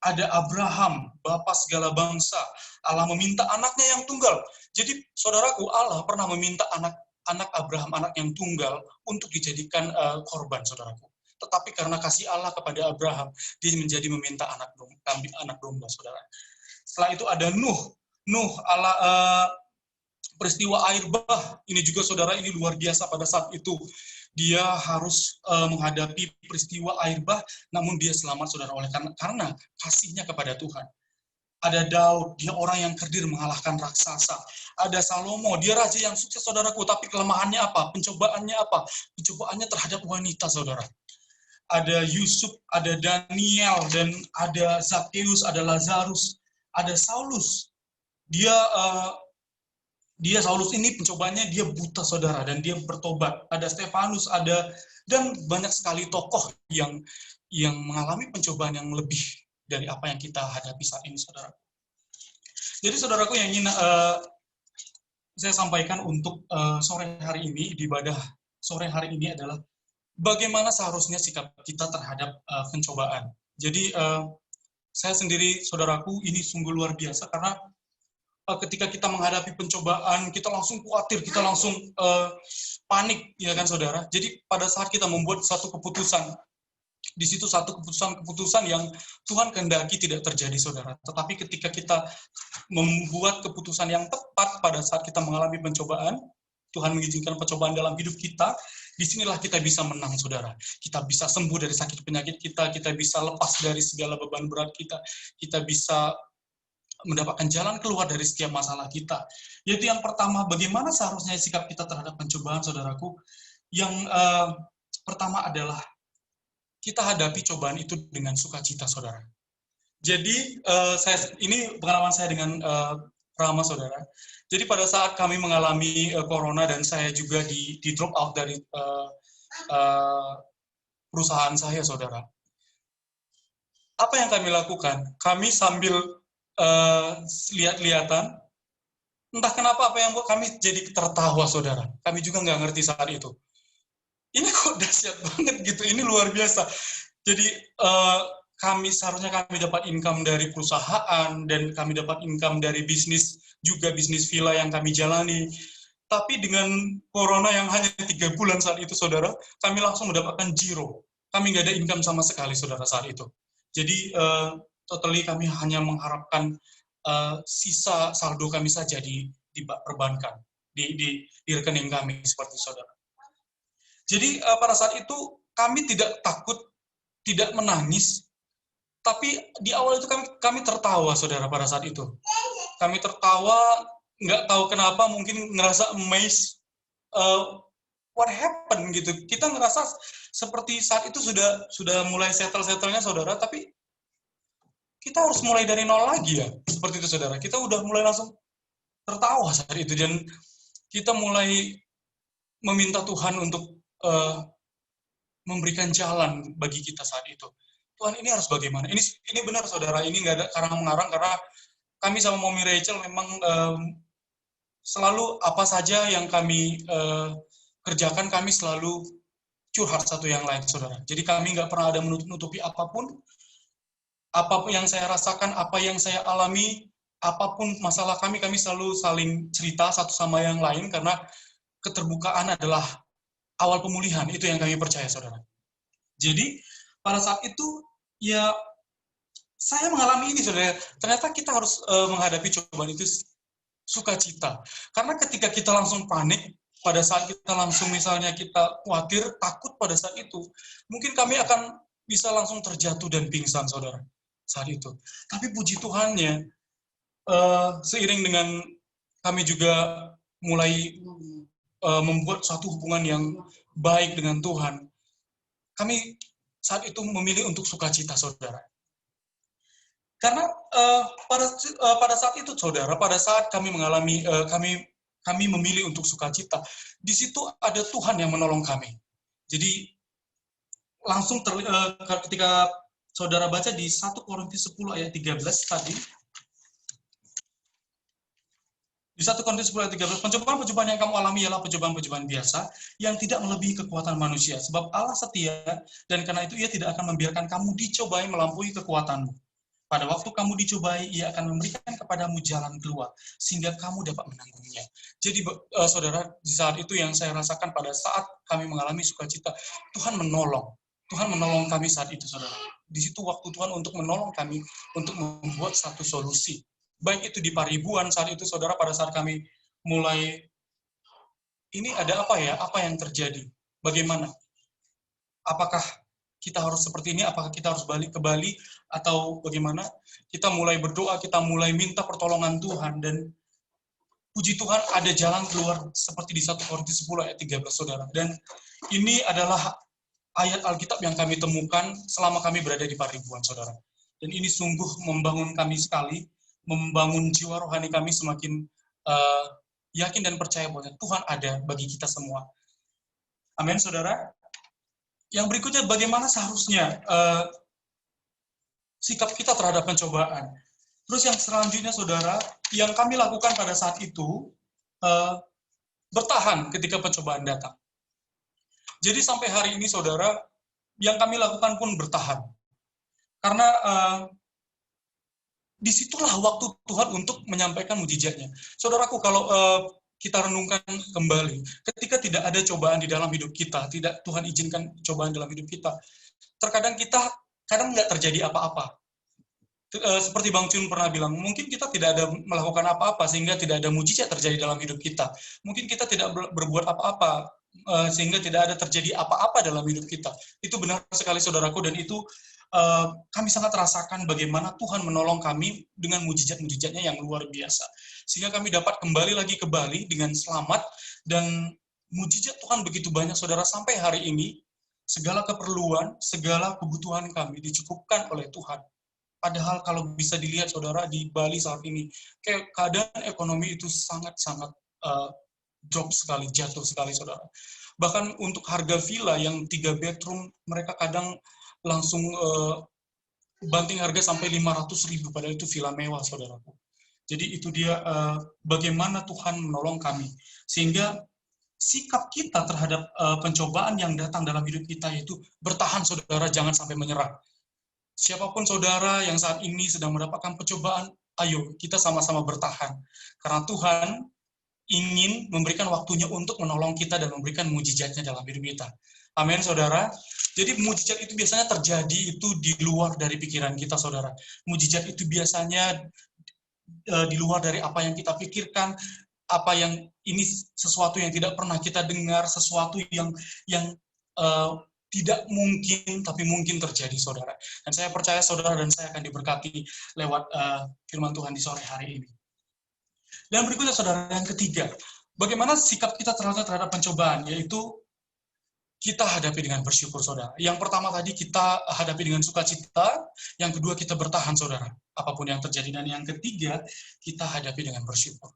Ada Abraham, bapa segala bangsa. Allah meminta anaknya yang tunggal. Jadi, saudaraku, Allah pernah meminta anak Abraham, anak yang tunggal, untuk dijadikan korban, saudaraku. Tetapi karena kasih Allah kepada Abraham, dia menjadi meminta anak domba, saudara. Setelah itu ada Nuh, peristiwa air bah. Ini juga, saudara, ini luar biasa pada saat itu. Dia harus menghadapi peristiwa air bah, namun dia selamat, saudara, oleh karena kasihnya kepada Tuhan. Ada Daud, dia orang yang kerdil mengalahkan raksasa. Ada Salomo, dia raja yang sukses, saudaraku, tapi kelemahannya apa? Pencobaannya apa? Pencobaannya terhadap wanita, saudara. Ada Yusuf, ada Daniel, dan ada Zakheus, ada Lazarus, ada Saulus. Dia Saulus ini pencobaannya dia buta, saudara, dan dia bertobat. Ada Stefanus, dan banyak sekali tokoh yang mengalami pencobaan yang lebih dari apa yang kita hadapi saat ini, saudara. Jadi, saudaraku, yang ingin saya sampaikan untuk sore hari ini, di ibadah sore hari ini adalah bagaimana seharusnya sikap kita terhadap pencobaan. Jadi saya sendiri, saudaraku, ini sungguh luar biasa karena ketika kita menghadapi pencobaan, kita langsung khawatir, kita langsung panik, ya kan saudara. Jadi pada saat kita membuat satu keputusan, di situ satu keputusan yang Tuhan kehendaki tidak terjadi, saudara. Tetapi ketika kita membuat keputusan yang tepat pada saat kita mengalami pencobaan, Tuhan mengizinkan pencobaan dalam hidup kita, disinilah kita bisa menang, saudara. Kita bisa sembuh dari sakit penyakit kita bisa lepas dari segala beban berat kita bisa mendapatkan jalan keluar dari setiap masalah kita. Yaitu yang pertama, bagaimana seharusnya sikap kita terhadap pencobaan, saudaraku. Yang pertama adalah kita hadapi cobaan itu dengan sukacita, saudara. Jadi ini pengalaman saya dengan Rama, saudara. Jadi pada saat kami mengalami corona dan saya juga di drop out dari perusahaan saya, saudara. Apa yang kami lakukan? Kami sambil lihat-lihatan, entah kenapa apa yang buat kami jadi tertawa, saudara. Kami juga nggak ngerti saat itu. Ini kok dahsyat banget gitu, ini luar biasa. Jadi seharusnya kami dapat income dari perusahaan dan kami dapat income dari bisnis villa yang kami jalani. Tapi dengan corona yang hanya 3 bulan saat itu, saudara, kami langsung mendapatkan zero. Kami nggak ada income sama sekali, saudara, saat itu. Jadi totally kami hanya mengharapkan sisa saldo kami saja di perbankan, di rekening kami, seperti saudara. Jadi pada saat itu kami tidak takut, tidak menangis, tapi di awal itu kami tertawa, saudara, pada saat itu. Kami tertawa, nggak tahu kenapa, mungkin ngerasa amazed, what happened gitu. Kita ngerasa seperti saat itu sudah mulai settle-settlenya, saudara, tapi kita harus mulai dari nol lagi ya, seperti itu, saudara. Kita udah mulai langsung tertawa saat itu, dan kita mulai meminta Tuhan untuk memberikan jalan bagi kita saat itu. Tuhan, ini harus bagaimana? Ini benar, saudara, ini nggak ada karang-mengarang, karena kami sama Mommy Rachel memang selalu apa saja yang kami kerjakan, kami selalu curhat satu yang lain, saudara. Jadi kami nggak pernah ada menutupi apapun yang saya rasakan, apa yang saya alami, apapun masalah kami selalu saling cerita satu sama yang lain, karena keterbukaan adalah awal pemulihan, itu yang kami percaya, saudara. Jadi pada saat itu ya saya mengalami ini, saudara. Ternyata kita harus menghadapi cobaan itu sukacita. Karena ketika kita langsung panik, pada saat kita langsung misalnya kita khawatir, takut pada saat itu, mungkin kami akan bisa langsung terjatuh dan pingsan, saudara, saat itu. Tapi puji Tuhannya, seiring dengan kami juga mulai membuat suatu hubungan yang baik dengan Tuhan, kami saat itu memilih untuk sukacita, saudara. Karena pada saat itu, saudara, pada saat kami mengalami, kami memilih untuk sukacita, di situ ada Tuhan yang menolong kami. Jadi langsung ketika saudara baca di 1 Korintus 10 ayat 13 tadi, di 1 Korintus 10 ayat 13, pencobaan-pencobaan yang kamu alami ialah pencobaan-pencobaan biasa yang tidak melebihi kekuatan manusia. Sebab Allah setia, dan karena itu Ia tidak akan membiarkan kamu dicobai melampaui kekuatanmu. Pada waktu kamu dicobai, Ia akan memberikan kepadamu jalan keluar, sehingga kamu dapat menanggungnya. Jadi, saudara, di saat itu yang saya rasakan pada saat kami mengalami sukacita, Tuhan menolong. Tuhan menolong kami saat itu, saudara. Di situ waktu Tuhan untuk menolong kami, untuk membuat satu solusi. Baik itu di Paribuan saat itu, saudara, pada saat kami mulai, ini ada apa ya? Apa yang terjadi? Bagaimana? Apakah kita harus seperti ini? Apakah kita harus balik ke Bali? Atau bagaimana? Kita mulai berdoa, kita mulai minta pertolongan Tuhan, dan puji Tuhan ada jalan keluar seperti di 1 Korintus 10 ayat 13, saudara. Dan ini adalah ayat Alkitab yang kami temukan selama kami berada di Paribuan, saudara. Dan ini sungguh membangun kami sekali, membangun jiwa rohani kami semakin yakin dan percaya bahwa Tuhan ada bagi kita semua. Amin, saudara. Yang berikutnya, bagaimana seharusnya sikap kita terhadap pencobaan. Terus yang selanjutnya, saudara, yang kami lakukan pada saat itu, bertahan ketika pencobaan datang. Jadi sampai hari ini saudara, yang kami lakukan pun bertahan. Karena disitulah waktu Tuhan untuk menyampaikan mujizatnya. Saudaraku, kalau kita renungkan kembali, ketika tidak ada cobaan di dalam hidup kita, tidak Tuhan izinkan cobaan dalam hidup kita, terkadang kita kadang nggak terjadi apa-apa. Seperti Bang Chun pernah bilang, mungkin kita tidak ada melakukan apa-apa sehingga tidak ada mujizat terjadi dalam hidup kita. Mungkin kita tidak berbuat apa-apa sehingga tidak ada terjadi apa-apa dalam hidup kita. Itu benar sekali saudaraku, dan itu kami sangat rasakan bagaimana Tuhan menolong kami dengan mujizat-mujizatnya yang luar biasa. Sehingga kami dapat kembali lagi ke Bali dengan selamat, dan mujizat Tuhan begitu banyak saudara sampai hari ini. Segala keperluan, segala kebutuhan kami dicukupkan oleh Tuhan. Padahal kalau bisa dilihat saudara di Bali saat ini, kayak keadaan ekonomi itu sangat-sangat drop sekali, jatuh sekali saudara. Bahkan untuk harga villa yang 3 bedroom, mereka kadang langsung banting harga sampai 500.000, padahal itu villa mewah saudaraku. Jadi itu dia bagaimana Tuhan menolong kami. Sehingga sikap kita terhadap pencobaan yang datang dalam hidup kita itu bertahan saudara, jangan sampai menyerah. Siapapun saudara yang saat ini sedang mendapatkan pencobaan, ayo kita sama-sama bertahan. Karena Tuhan ingin memberikan waktunya untuk menolong kita dan memberikan mujizatnya dalam hidup kita. Amin, saudara. Jadi mujizat itu biasanya terjadi itu di luar dari pikiran kita, saudara. Mujizat itu biasanya di luar dari apa yang kita pikirkan, apa yang ini sesuatu yang tidak pernah kita dengar, sesuatu yang tidak mungkin, tapi mungkin terjadi, saudara. Dan saya percaya saudara dan saya akan diberkati lewat firman Tuhan di sore hari ini. Dan berikutnya, saudara, yang ketiga, bagaimana sikap kita terhadap pencobaan, yaitu kita hadapi dengan bersyukur, saudara. Yang pertama tadi kita hadapi dengan sukacita, yang kedua kita bertahan, saudara, apapun yang terjadi, dan yang ketiga kita hadapi dengan bersyukur.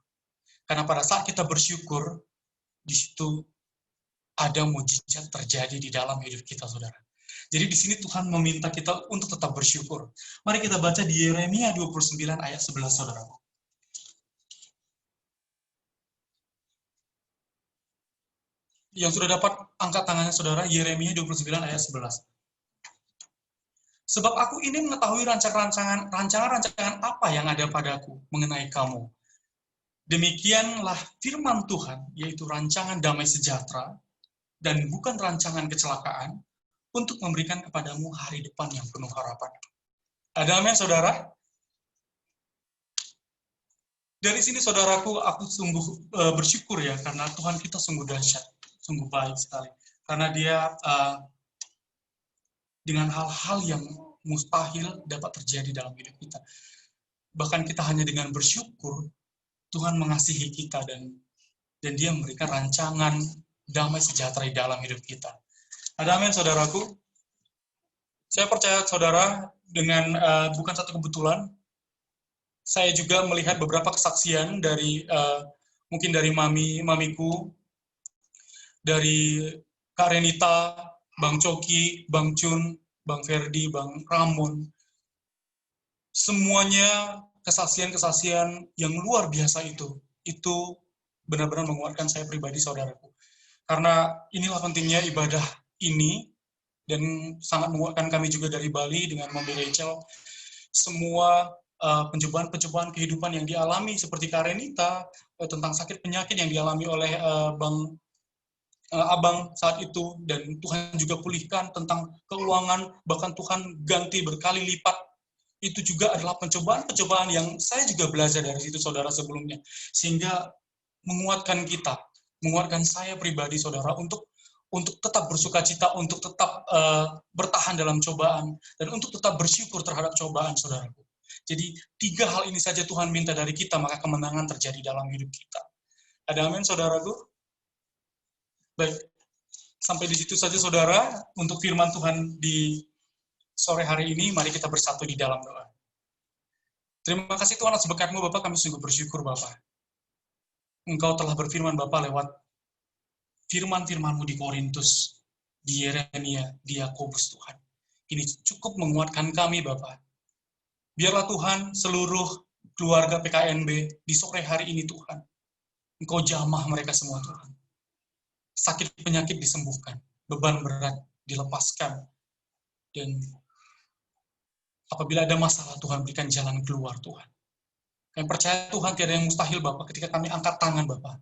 Karena pada saat kita bersyukur, di situ ada mujizat terjadi di dalam hidup kita, saudara. Jadi di sini Tuhan meminta kita untuk tetap bersyukur. Mari kita baca di Yeremia 29 ayat 11, saudara. Yang sudah dapat angkat tangannya, saudara, Yeremia 29 ayat 11. Sebab aku ini mengetahui rancangan-rancangan apa yang ada padaku mengenai kamu. Demikianlah firman Tuhan, yaitu rancangan damai sejahtera, dan bukan rancangan kecelakaan, untuk memberikan kepadamu hari depan yang penuh harapan. Ada amin, saudara? Dari sini, saudaraku, aku sungguh bersyukur ya, karena Tuhan kita sungguh dahsyat, sungguh baik sekali. Karena dia dengan hal-hal yang mustahil dapat terjadi dalam hidup kita. Bahkan kita hanya dengan bersyukur, Tuhan mengasihi kita, dan dia memberikan rancangan damai sejahtera di dalam hidup kita. Ada amin, saudaraku? Saya percaya, saudara, dengan bukan satu kebetulan, saya juga melihat beberapa kesaksian dari, mungkin dari mamiku, dari Kak Renita, Bang Coki, Bang Chun, Bang Ferdi, Bang Ramon. Semuanya kesaksian-kesaksian yang luar biasa itu benar-benar menguatkan saya pribadi, saudaraku. Karena inilah pentingnya ibadah ini, dan sangat menguatkan kami juga dari Bali dengan Mami Rachel. Semua pencobaan-pencobaan kehidupan yang dialami seperti Kak Renita, tentang sakit penyakit yang dialami oleh Abang saat itu, dan Tuhan juga pulihkan tentang keuangan, bahkan Tuhan ganti berkali lipat. Itu juga adalah pencobaan-pencobaan yang saya juga belajar dari situ, saudara, sebelumnya. Sehingga menguatkan kita, menguatkan saya pribadi, saudara, untuk tetap bersukacita, untuk tetap bertahan dalam cobaan, dan untuk tetap bersyukur terhadap cobaan, saudaraku. Jadi 3 hal ini saja Tuhan minta dari kita, maka kemenangan terjadi dalam hidup kita. Ada amin, saudaraku? Baik, sampai di situ saja, saudara, untuk firman Tuhan di sore hari ini. Mari kita bersatu di dalam doa. Terima kasih Tuhan atas berkat-Mu, Bapak, kami sungguh bersyukur, Bapak. Engkau telah berfirman, Bapak, lewat firman-firman-Mu di Korintus, di Yeremia, di Yakobus, Tuhan. Ini cukup menguatkan kami, Bapak. Biarlah Tuhan, seluruh keluarga PKNB di sore hari ini, Tuhan, Engkau jamah mereka semua Tuhan. Sakit penyakit disembuhkan, beban berat dilepaskan, dan apabila ada masalah Tuhan berikan jalan keluar Tuhan. Kami percaya Tuhan tiada yang mustahil Bapak, ketika kami angkat tangan Bapak,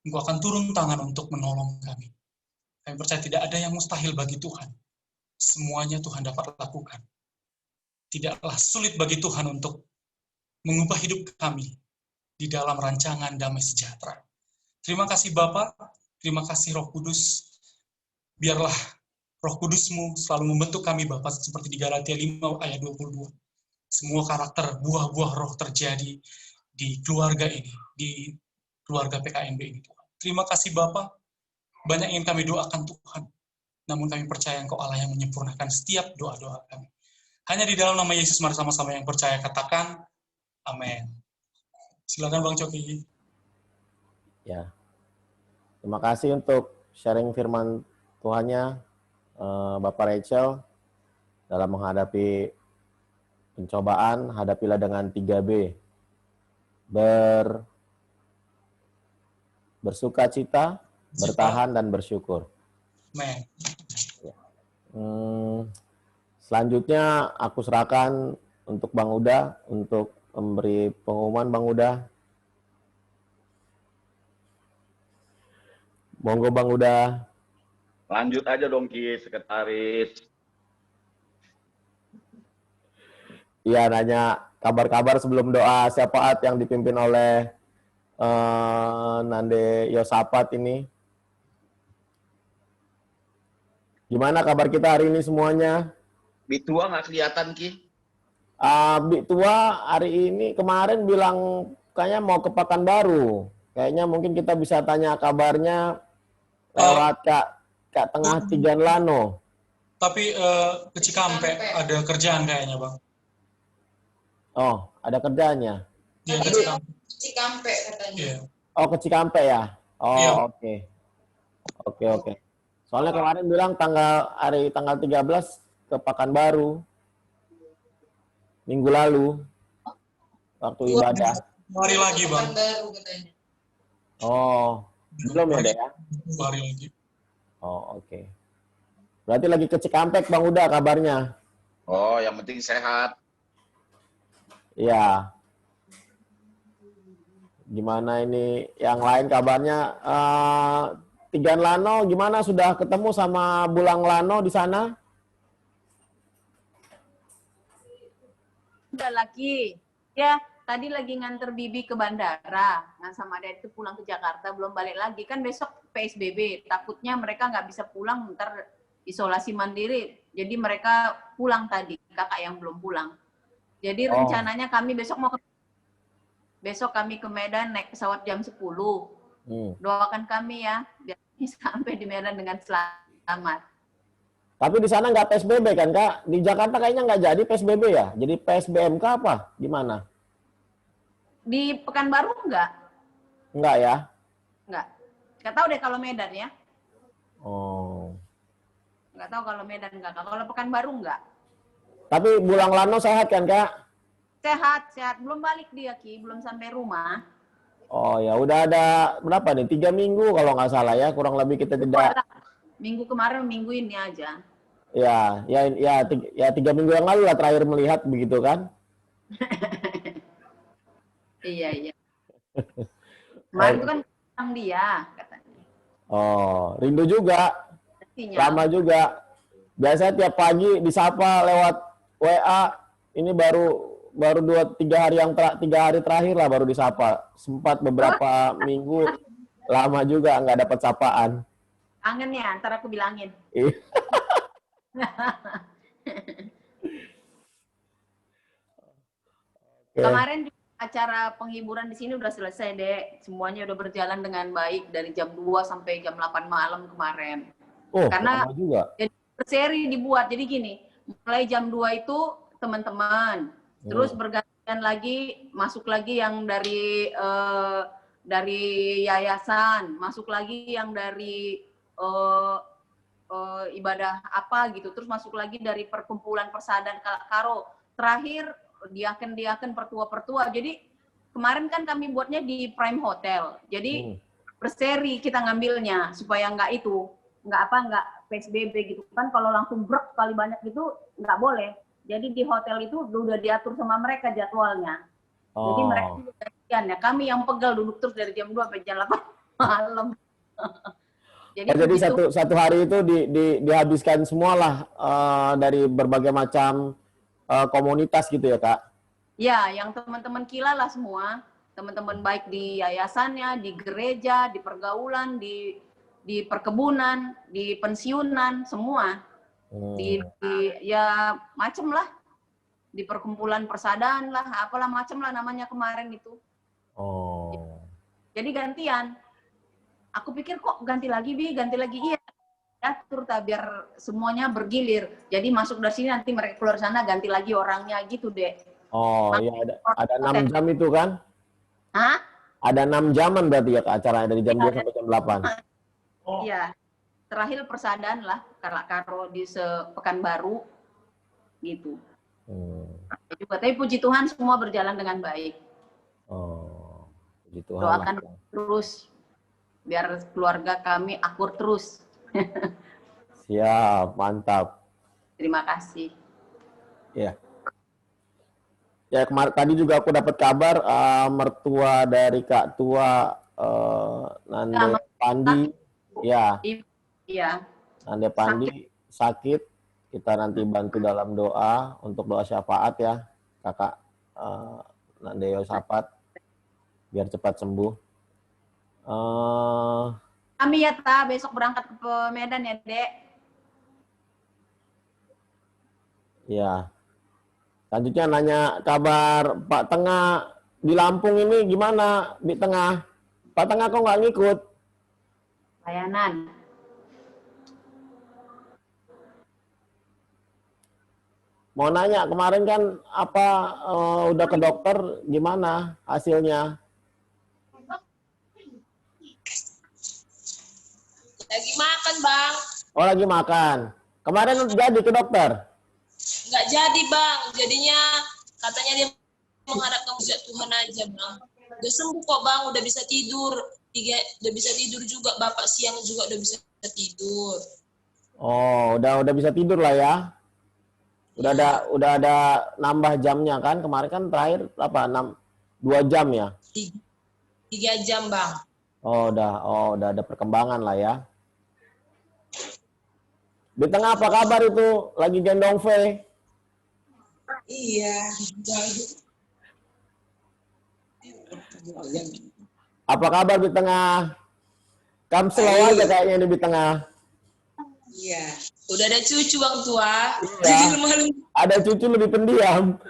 Engkau akan turun tangan untuk menolong kami. Kami percaya tidak ada yang mustahil bagi Tuhan. Semuanya Tuhan dapat lakukan. Tidaklah sulit bagi Tuhan untuk mengubah hidup kami di dalam rancangan damai sejahtera. Terima kasih Bapa, terima kasih Roh Kudus. Biarlah Roh Kudus-Mu selalu membentuk kami Bapa, seperti di Galatia 5 ayat 22. Semua karakter, buah-buah roh terjadi di keluarga ini, di keluarga PKMB ini Tuhan. Terima kasih Bapa, banyak yang kami doakan Tuhan, namun kami percaya Engkau Allah yang menyempurnakan setiap doa-doa kami. Hanya di dalam nama Yesus, mari sama-sama yang percaya katakan, amin. Silakan Bang Coki. Ya, terima kasih untuk sharing firman Tuhannya, Bapak Rachel, dalam menghadapi pencobaan, hadapilah dengan 3B. Bersuka cita, bertahan, dan bersyukur. Amin. Selanjutnya aku serahkan untuk Bang Uda, untuk memberi pengumuman Bang Uda. Monggo Bang Uda. Lanjut aja dong Ki, Sekretaris. Iya, nanya kabar-kabar sebelum doa syafaat yang dipimpin oleh Nande Yosafat ini. Gimana kabar kita hari ini semuanya? Bitua nggak kelihatan Ki? Bik Tua hari ini kemarin bilang kayaknya mau ke Pekanbaru. Kayaknya mungkin kita bisa tanya kabarnya lewat Kak Tengah Tigan Lano. Tapi ke Cikampek ada kerjaan kayaknya Bang. Oh, ada kerjanya. Dia ke Cikampek. Cikampek katanya. Iya. Oh, ke Cikampek ya? Oh, Iya. oke. Oke. Soalnya kemarin bilang tanggal 13 ke Pekanbaru. Minggu lalu. Waktu ibadah. 2 hari lagi Bang. Baru katanya. Oh, belum ya, Dek ya? 2 hari lagi. Oh, oke. Berarti lagi ke Cikampek, Bang Uda kabarnya. Oh, yang penting sehat. Iya. Gimana ini yang lain kabarnya? Tigan Lano gimana? Sudah ketemu sama Bulang Lano di sana? Udah lagi. Ya, tadi lagi nganter Bibi ke bandara. Nah, sama dia itu pulang ke Jakarta, belum balik lagi. Kan besok PSBB. Takutnya mereka nggak bisa pulang, ntar isolasi mandiri. Jadi mereka pulang tadi, kakak yang belum pulang. Jadi rencananya kami besok kami ke Medan naik pesawat jam 10. Doakan kami ya, biar sampai di Medan dengan selamat. Tapi di sana nggak PSBB kan, Kak? Di Jakarta kayaknya nggak jadi PSBB ya? Jadi PSBMK apa? Gimana? Di Pekanbaru enggak? Enggak ya? Enggak. Nggak tahu deh kalau Medan ya. Oh. Nggak tahu kalau Medan enggak. Kalau Pekanbaru enggak. Tapi Bulang Lano sehat kan, Kak? Sehat. Belum balik dia, Ki. Belum sampai rumah. Oh ya, udah ada berapa nih? 3 minggu kalau nggak salah ya. Kurang lebih kita tidak... Minggu kemarin, minggu ini aja. Ya, 3 minggu yang lalu lah terakhir melihat begitu kan? Iya. Kemarin itu kan bilang dia, katanya. Oh, rindu juga. Sinyal. Lama juga. Biasanya tiap pagi disapa lewat WA. Ini baru 3 hari terakhir lah baru disapa. Sempat beberapa minggu lama juga nggak dapat sapaan. Kangen ya, ntar aku bilangin. Kemarin acara penghiburan di sini udah selesai, Dek. Semuanya udah berjalan dengan baik dari jam 2 sampai jam 8 malam kemarin. Oh, karena juga. Jadi berseri dibuat. Jadi gini, mulai jam 2 itu teman-teman, terus bergantian lagi, masuk lagi yang dari yayasan, masuk lagi yang dari ibadah apa gitu, terus masuk lagi dari perkumpulan persada Karo, terakhir diaken pertua-pertua. Jadi kemarin kan kami buatnya di Prime Hotel. Jadi berseri kita ngambilnya supaya nggak PSBB gitu kan. Kalau langsung brek kali banyak gitu nggak boleh. Jadi di hotel itu udah diatur sama mereka jadwalnya. Jadi mereka juga gantian ya. Kami yang pegal duduk terus dari jam 2 sampai jam 8 malam. Jadi satu hari itu dihabiskan semualah dari berbagai macam komunitas gitu ya, Kak? Ya, yang teman-teman Kila lah semua. Teman-teman baik di yayasannya, di gereja, di pergaulan, di perkebunan, di pensiunan, semua. Ya macem lah. Di perkumpulan persadaan lah, apalah macem lah namanya kemarin itu. Jadi gantian. Aku pikir kok ganti lagi, iya. Atur biar semuanya bergilir. Jadi masuk dari sini nanti mereka keluar sana ganti lagi orangnya gitu, Dek. Iya ada 6 jam itu kan? Hah? Ada 6 jaman berarti ya Kak, acara dari jam 2 sampai jam 8. Iya. Terakhir persadaan lah, karo di Pekanbaru gitu. Juga, tapi puji Tuhan semua berjalan dengan baik. Puji Tuhan. Doakan terus biar keluarga kami akur terus. Siap, mantap. Terima kasih. Ya. Ya kemarin tadi juga aku dapat kabar mertua dari Kak Tua Nande Pandi, ya. Iya. Nande Pandi sakit. Kita nanti bantu dalam doa untuk doa syafaat ya, Kakak Nande Yosafat, biar cepat sembuh. Kami ya besok berangkat ke Medan ya, Dek. Ya. Selanjutnya nanya kabar Pak Tengah di Lampung ini gimana, di Tengah? Pak Tengah kok nggak ngikut? Layanan. Mau nanya, kemarin kan udah ke dokter, gimana hasilnya? Lagi makan, Bang. Oh, lagi makan. Kemarin jadi ke dokter? Nggak jadi, Bang. Jadinya katanya dia mengharapkan mujizat Tuhan aja, Bang. Udah sembuh kok, Bang. Udah bisa tidur. Udah bisa tidur juga. Bapak siang juga udah bisa tidur. Oh, udah bisa tidur lah ya. Udah ada nambah jamnya kan? Kemarin kan terakhir 2 jam ya? 3 jam, Bang. Oh, udah ada perkembangan lah ya. Di Tengah apa kabar itu? Lagi gendong V? Iya. Apa kabar di Tengah? Kamu selalu aja kayaknya di Tengah. Iya. Udah ada cucu, Bang Tua. Iya. Jadi lemah-lemah. Ada cucu lebih pendiam.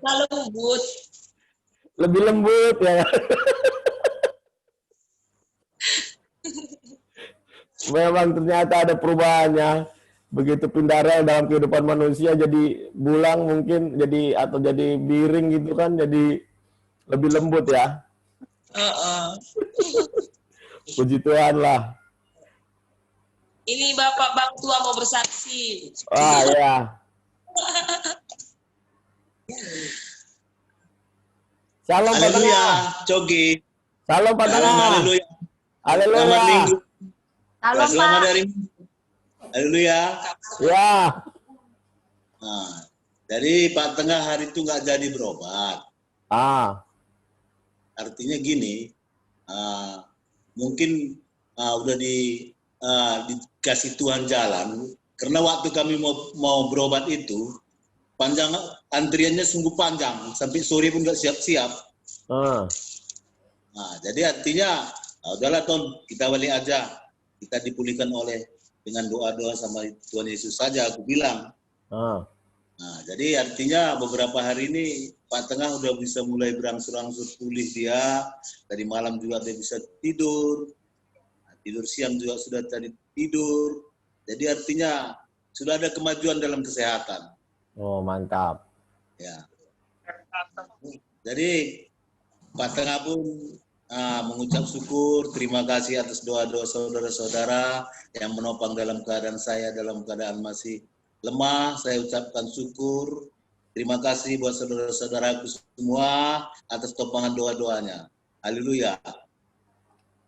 Lembut. Lebih lembut ya. Memang ternyata ada perubahannya. Begitu pindah rel dalam kehidupan manusia jadi bulang mungkin atau jadi biring gitu kan, jadi lebih lembut ya. Puji Tuhan lah. Ini Bapak Bang Tua mau bersaksi. Ya. Shalom Pak Tengah. Cogi. Shalom Pak Tengah. Haleluya. Haleluya. Selamat minggu. Shalom, Selamat Pak. dari Haleluya. Ya. Nah, jadi Pak Tengah hari itu nggak jadi berobat. Artinya gini, mungkin udah dikasih Tuhan jalan. Karena waktu kami mau berobat itu, panjang antriannya sungguh panjang, sampai sore pun nggak siap-siap. Nah, jadi artinya, udahlah Ton, kita balik aja. Kita dipulihkan dengan doa-doa sama Tuhan Yesus saja, aku bilang. Nah, jadi artinya beberapa hari ini Pak Tengah udah bisa mulai berangsur-angsur pulih dia. Tadi malam juga dia bisa tidur. Nah, tidur siang juga sudah tadi tidur. Jadi artinya sudah ada kemajuan dalam kesehatan. Oh, mantap. Ya. Jadi Pak Tengah pun mengucap syukur, terima kasih atas doa-doa saudara-saudara yang menopang dalam keadaan saya dalam keadaan masih lemah. Saya ucapkan syukur. Terima kasih buat saudara-saudaraku semua atas topangan doa-doanya. Haleluya.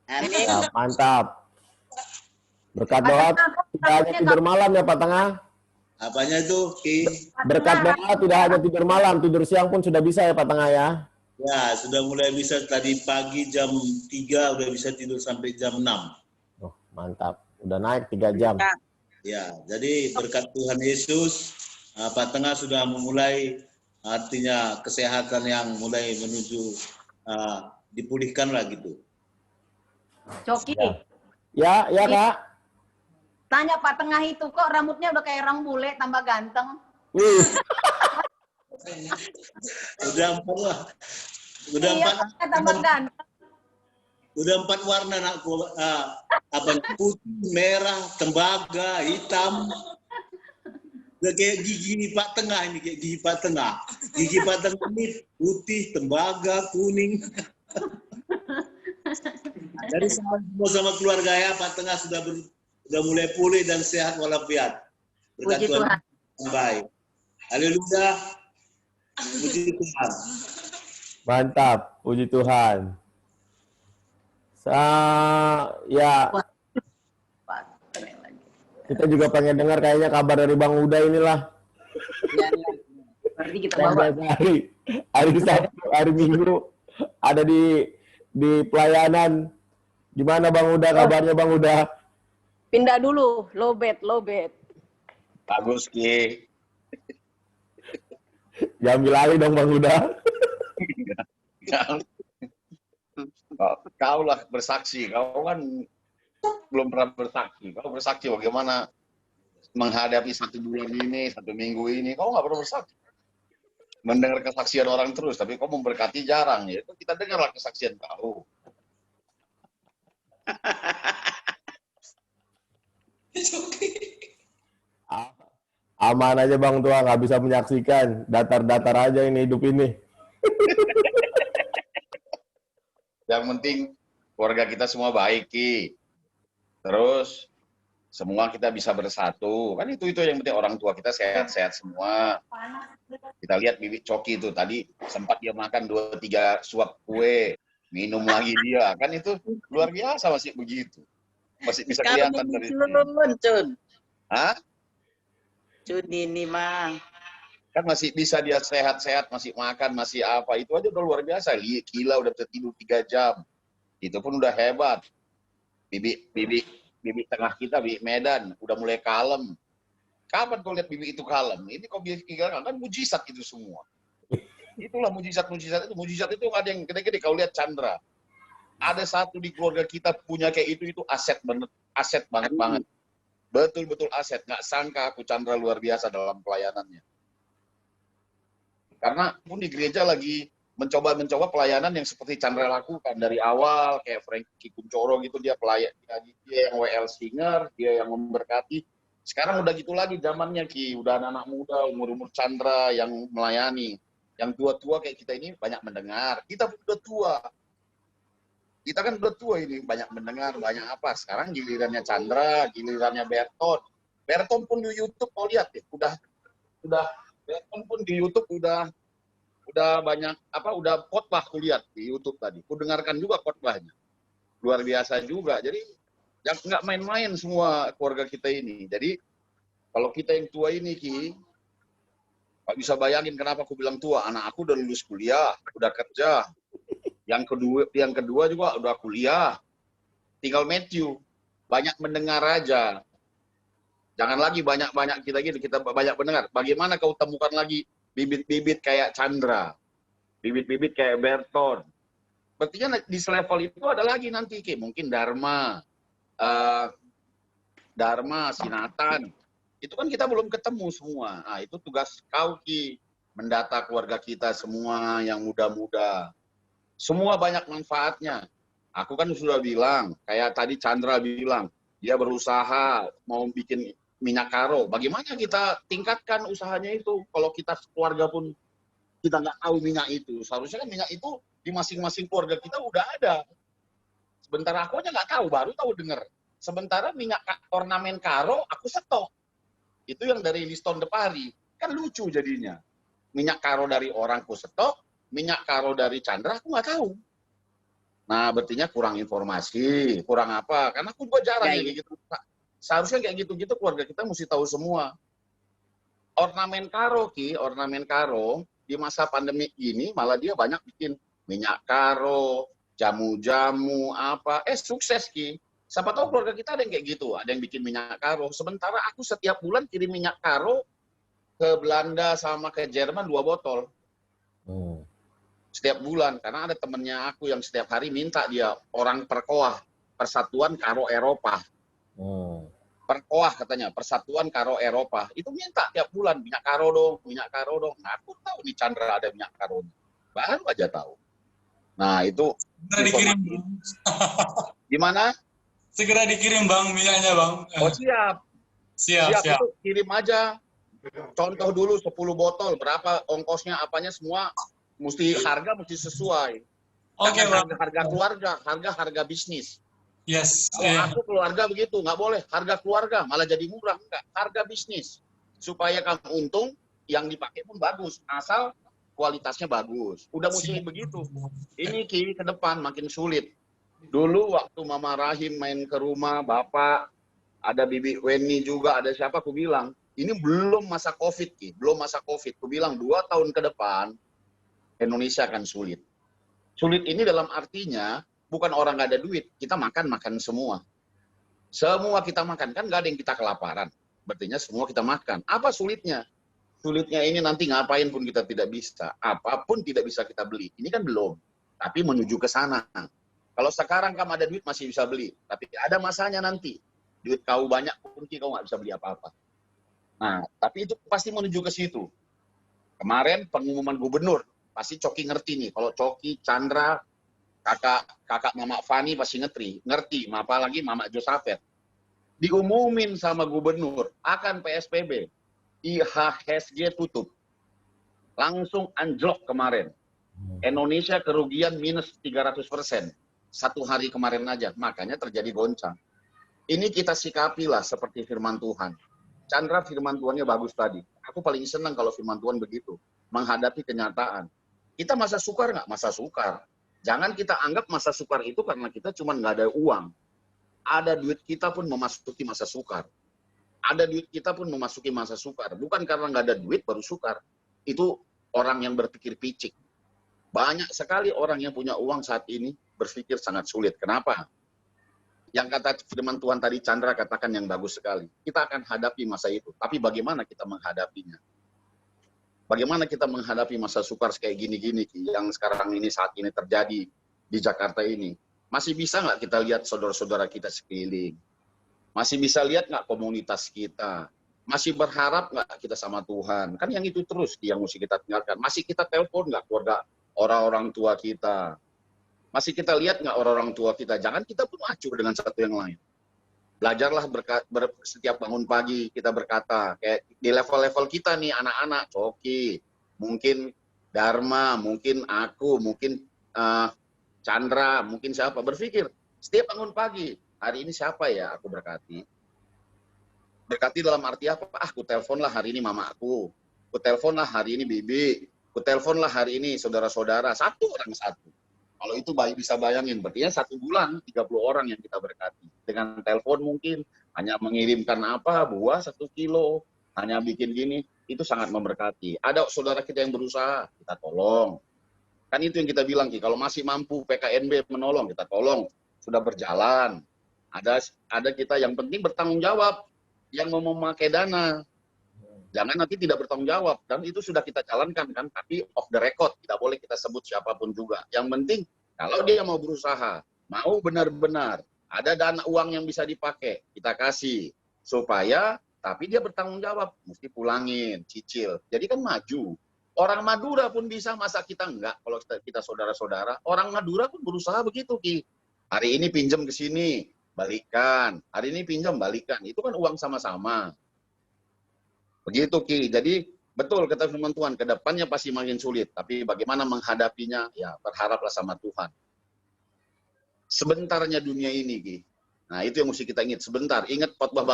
Amin. Mantap. Berkat doa tidak hanya tidur malam ya Pak Tengah. Apanya itu, Ki? Berkat doa tidak hanya tidur malam, tidur siang pun sudah bisa ya Pak Tengah ya. Ya, sudah mulai bisa tadi pagi jam 3 udah bisa tidur sampai jam 6. Oh, mantap. Udah naik 3 jam. Ya, jadi berkat Tuhan Yesus, Pak Tengah sudah memulai artinya kesehatan yang mulai menuju dipulihkan lah gitu. Coki, Ya, ya Kak. tanya Pak Tengah itu kok rambutnya udah kayak orang bule tambah ganteng. Wih, Udah 4 lah. Udah Iya, 4 Pak, tambah ganteng. udah 4 warna anakku. Apa putih, merah, tembaga, hitam. Udah kayak gigi Pak Tengah ini, kayak gigi Pak Tengah. Gigi Pak Tengah ini putih, tembaga, kuning. Dari semua sama keluarga ya, Pak Tengah sudah mulai pulih dan sehat walafiat. Berkat Puji Tuhan Tuhan. yang baik. Haleluya. Puji Tuhan. mantap. Puji Tuhan. Ya, Pak, keren lagi. kita juga pengen dengar kayaknya kabar dari Bang Uda inilah. Berarti kita Yang bawa. hari Sabtu, hari Minggu ada di pelayanan. Gimana Bang Uda, kabarnya Bang Uda? Pindah dulu, low bed. Bagus, Ki. Jambil alih dong Bang Uda. Kau lah bersaksi. Kau kan belum pernah bersaksi. Kau bersaksi bagaimana menghadapi 1 bulan ini, 1 minggu ini. Kau nggak pernah bersaksi. Mendengar kesaksian orang terus, tapi kau memberkati jarang. Ya itu kita dengarlah kesaksian kau. Aman aja Bang Tua, nggak bisa menyaksikan. Datar-datar aja ini hidup ini. Yang penting keluarga kita semua baik, Ki. Terus semua kita bisa bersatu. Kan itu yang penting, orang tua kita sehat-sehat semua. Kita lihat Bibi Coki itu tadi sempat dia makan 2-3 suap kue, minum lagi dia. Kan itu luar biasa masih begitu. Masih bisa kelihatan dari sini. Cun. Hah? Cun ini mah. Kan masih bisa dia sehat-sehat, masih makan, masih apa. Itu aja udah luar biasa. Gila udah bisa tidur 3 jam. Itu pun udah hebat. Bibi tengah kita, Bibi Medan, udah mulai kalem. Kapan kau lihat Bibi itu kalem? Ini kau bilang kan mujizat itu semua. Itulah mujizat itu. Mujizat itu ada yang gede-gede. Kau lihat Chandra. Ada satu di keluarga kita punya kayak itu aset banget. Betul-betul aset. Nggak sangka aku Chandra luar biasa dalam pelayanannya. Karena pun di gereja lagi mencoba pelayanan yang seperti Chandra lakukan dari awal, kayak Frankie Kuncoro gitu, dia yang WL singer, dia yang memberkati. Sekarang udah gitu lagi zamannya, Ki, udah anak-anak muda umur Chandra yang melayani. Yang tua-tua kayak kita ini banyak mendengar. Kita pun udah tua. Kita kan udah tua ini, banyak mendengar, banyak apa. Sekarang gilirannya Chandra, gilirannya Berton. Berton pun di YouTube mau lihat ya, udah Berton pun di YouTube udah banyak udah khotbah kulihat di YouTube tadi. Ku dengarkan juga khotbahnya. Luar biasa juga. Jadi nggak main-main semua keluarga kita ini. Jadi kalau kita yang tua ini, Ki, Pak bisa bayangin kenapa aku bilang tua. Anak aku udah lulus kuliah, udah kerja. Yang kedua juga udah kuliah. Tinggal Matthew, banyak mendengar aja. Jangan lagi banyak kita banyak mendengar. Bagaimana kau temukan lagi bibit-bibit kayak Chandra, bibit-bibit kayak Berton. Berarti di selevel itu ada lagi nanti, Ki. Mungkin Dharma, Sinatan. Itu kan kita belum ketemu semua. Nah, itu tugas kau, Ki. Mendata keluarga kita semua yang muda-muda. Semua banyak manfaatnya. Aku kan sudah bilang, kayak tadi Chandra bilang, dia berusaha mau bikin minyak karo. Bagaimana kita tingkatkan usahanya itu? Kalau kita keluarga pun kita nggak tahu minyak itu. Seharusnya kan minyak itu di masing-masing keluarga kita udah ada. Sebentar aku aja nggak tahu, baru tahu dengar. Sementara minyak ornamen karo aku stok. Itu yang dari Liston Depari. Kan lucu jadinya. minyak karo dari orang ku stok, minyak karo dari Chandra aku nggak tahu. Nah, berartinya kurang informasi, kurang apa? Karena aku juga jarang Ya, ya, kayak gitu. Seharusnya kayak gitu-gitu keluarga kita mesti tahu semua. Ornamen karo, Ki, ornamen karo di masa pandemi ini malah dia banyak bikin minyak karo, jamu-jamu apa, sukses, Ki. Siapa tahu keluarga kita ada yang kayak gitu, ada yang bikin minyak karo. Sementara aku setiap bulan kirim minyak karo ke Belanda sama ke Jerman 2 botol. Setiap bulan, karena ada temennya aku yang setiap hari minta dia, orang Perkoah, Persatuan Karo Eropa. Perkoah katanya, Persatuan Karo Eropa. Itu minta tiap bulan, minyak karo dong, minyak karo dong. Nah, aku tahu di Chandra ada minyak karo. Baru aja tahu. Nah, itu Segera dikirim, Bang. gimana? Segera dikirim, Bang, minyaknya, Bang. Oh, siap. Siap. Itu kirim aja. Contoh dulu 10 botol, berapa ongkosnya, apanya semua mesti harga mesti sesuai. Oke, Bang. Harga keluarga, harga bisnis. Yes. Kalau aku keluarga begitu, nggak boleh. Harga keluarga malah jadi murah. Enggak, harga bisnis. Supaya kamu untung, yang dipakai pun bagus. Asal kualitasnya bagus. Udah mesti begitu. Ini Ki, ke depan makin sulit. Dulu waktu Mama Rahim main ke rumah, Bapak, ada Bibi Weni juga, ada siapa, aku bilang, ini belum masa COVID, Ki. Belum masa COVID. Aku bilang 2 tahun ke depan, Indonesia akan sulit. Sulit ini dalam artinya, bukan orang nggak ada duit, kita makan semua. Semua kita makan, kan nggak ada yang kita kelaparan. Berarti semua kita makan. Apa sulitnya? Sulitnya ini nanti ngapain pun kita tidak bisa. Apapun tidak bisa kita beli. Ini kan belum. Tapi menuju ke sana. Kalau sekarang kamu ada duit masih bisa beli. Tapi ada masanya nanti. Duit kau banyak pun kau nggak bisa beli apa-apa. Nah, tapi itu pasti menuju ke situ. Kemarin pengumuman gubernur. Pasti Coki ngerti nih. Kalau Coki, Chandra, kakak Mama Fani pasti ngerti, apalagi Mama Josafet. Diumumin sama gubernur akan PSBB, IHSG tutup, langsung anjlok kemarin. Indonesia kerugian minus 300%, 1 hari kemarin aja, makanya terjadi goncang. Ini kita sikapilah seperti firman Tuhan. Chandra firman Tuhannya bagus tadi. Aku paling senang kalau firman Tuhan begitu, menghadapi kenyataan. Kita masa sukar nggak? Masa sukar. Jangan kita anggap masa sukar itu karena kita cuma nggak ada uang. Ada duit kita pun memasuki masa sukar. Ada duit kita pun memasuki masa sukar. Bukan karena nggak ada duit baru sukar. Itu orang yang berpikir picik. Banyak sekali orang yang punya uang saat ini berpikir sangat sulit. Kenapa? Yang kata firman Tuhan tadi Chandra katakan yang bagus sekali. Kita akan hadapi masa itu. Tapi bagaimana kita menghadapinya? Bagaimana kita menghadapi masa sukar kayak gini-gini yang sekarang ini saat ini terjadi di Jakarta ini? Masih bisa nggak kita lihat saudara-saudara kita sekeliling? Masih bisa lihat nggak komunitas kita? Masih berharap nggak kita sama Tuhan? Kan yang itu terus yang mesti kita tinggalkan. Masih kita telepon nggak keluarga orang-orang tua kita? Masih kita lihat nggak orang-orang tua kita? Jangan kita pun acuh dengan satu yang lain. Belajarlah setiap bangun pagi kita berkata, kayak di level-level kita nih anak-anak, Coki, mungkin Dharma, mungkin aku, mungkin Chandra, mungkin siapa, berpikir, setiap bangun pagi, hari ini siapa ya aku berkati? Berkati dalam arti apa? Aku teleponlah hari ini mama aku teleponlah hari ini bibi, aku teleponlah hari ini saudara-saudara, satu orang satu. Kalau itu bisa bayangin, berarti 1 bulan 30 orang yang kita berkati. Dengan telepon mungkin, hanya mengirimkan buah 1 kilo, hanya bikin gini, itu sangat memberkati. Ada saudara kita yang berusaha, kita tolong. Kan itu yang kita bilang, kalau masih mampu PKNB menolong, kita tolong. Sudah berjalan. Ada kita yang penting bertanggung jawab, yang mau memakai dana. Jangan nanti tidak bertanggung jawab. Dan itu sudah kita jalankan kan, tapi off the record. Tidak boleh kita sebut siapapun juga. Yang penting, kalau dia mau berusaha, mau benar-benar, ada dana uang yang bisa dipakai, kita kasih. Supaya, tapi dia bertanggung jawab. Mesti pulangin, cicil. Jadi kan maju. Orang Madura pun bisa, masa kita enggak? Kalau kita saudara-saudara, orang Madura pun berusaha begitu, Ki. Hari ini pinjam ke sini, balikan. Hari ini pinjam, balikan. Itu kan uang sama-sama. Begitu Ki, jadi betul kata firman Tuhan, ke depannya pasti makin sulit, tapi bagaimana menghadapinya, ya berharaplah sama Tuhan. Sebentarnya dunia ini Ki, nah itu yang mesti kita ingat, sebentar, ingat khotbah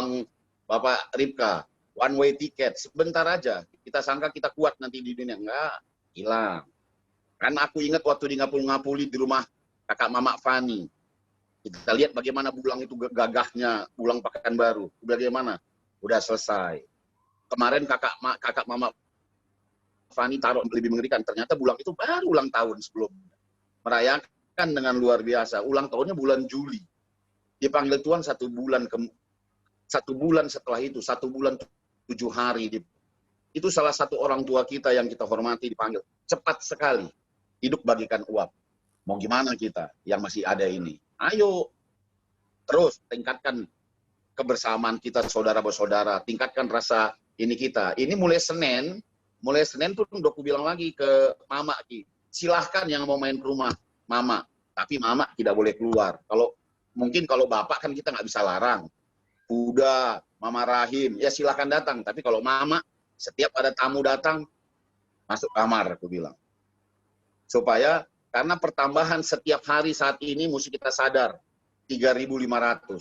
Bapak Ripka, one way ticket. Sebentar aja. Kita sangka kita kuat nanti di dunia. Enggak, hilang. Karena aku ingat waktu di Ngapul-Ngapuli di rumah kakak Mama Fani. Kita lihat bagaimana Bulang itu gagahnya, Bulang Pekanbaru. Bagaimana? Udah selesai. Kemarin kakak Mama Fani taruh lebih mengerikan. Ternyata Bulang itu baru ulang tahun sebelumnya. Merayakan dengan luar biasa. Ulang tahunnya bulan Juli. Dipanggil Tuhan 1 bulan setelah itu, 1 bulan 7 hari. Itu salah satu orang tua kita yang kita hormati dipanggil. Cepat sekali. Hidup bagikan uap. Mau gimana kita yang masih ada ini? Ayo. Terus tingkatkan kebersamaan kita saudara-saudara. Tingkatkan rasa ini kita. Ini mulai Senin tuh udah aku bilang lagi ke Mama. Silahkan yang mau main ke rumah Mama. Tapi Mama tidak boleh keluar. Mungkin kalau Bapak kan kita nggak bisa larang. Udah, Mama Rahim, ya silahkan datang. Tapi kalau Mama, setiap ada tamu datang, masuk kamar, aku bilang. Supaya, karena pertambahan setiap hari saat ini mesti kita sadar, 3.500.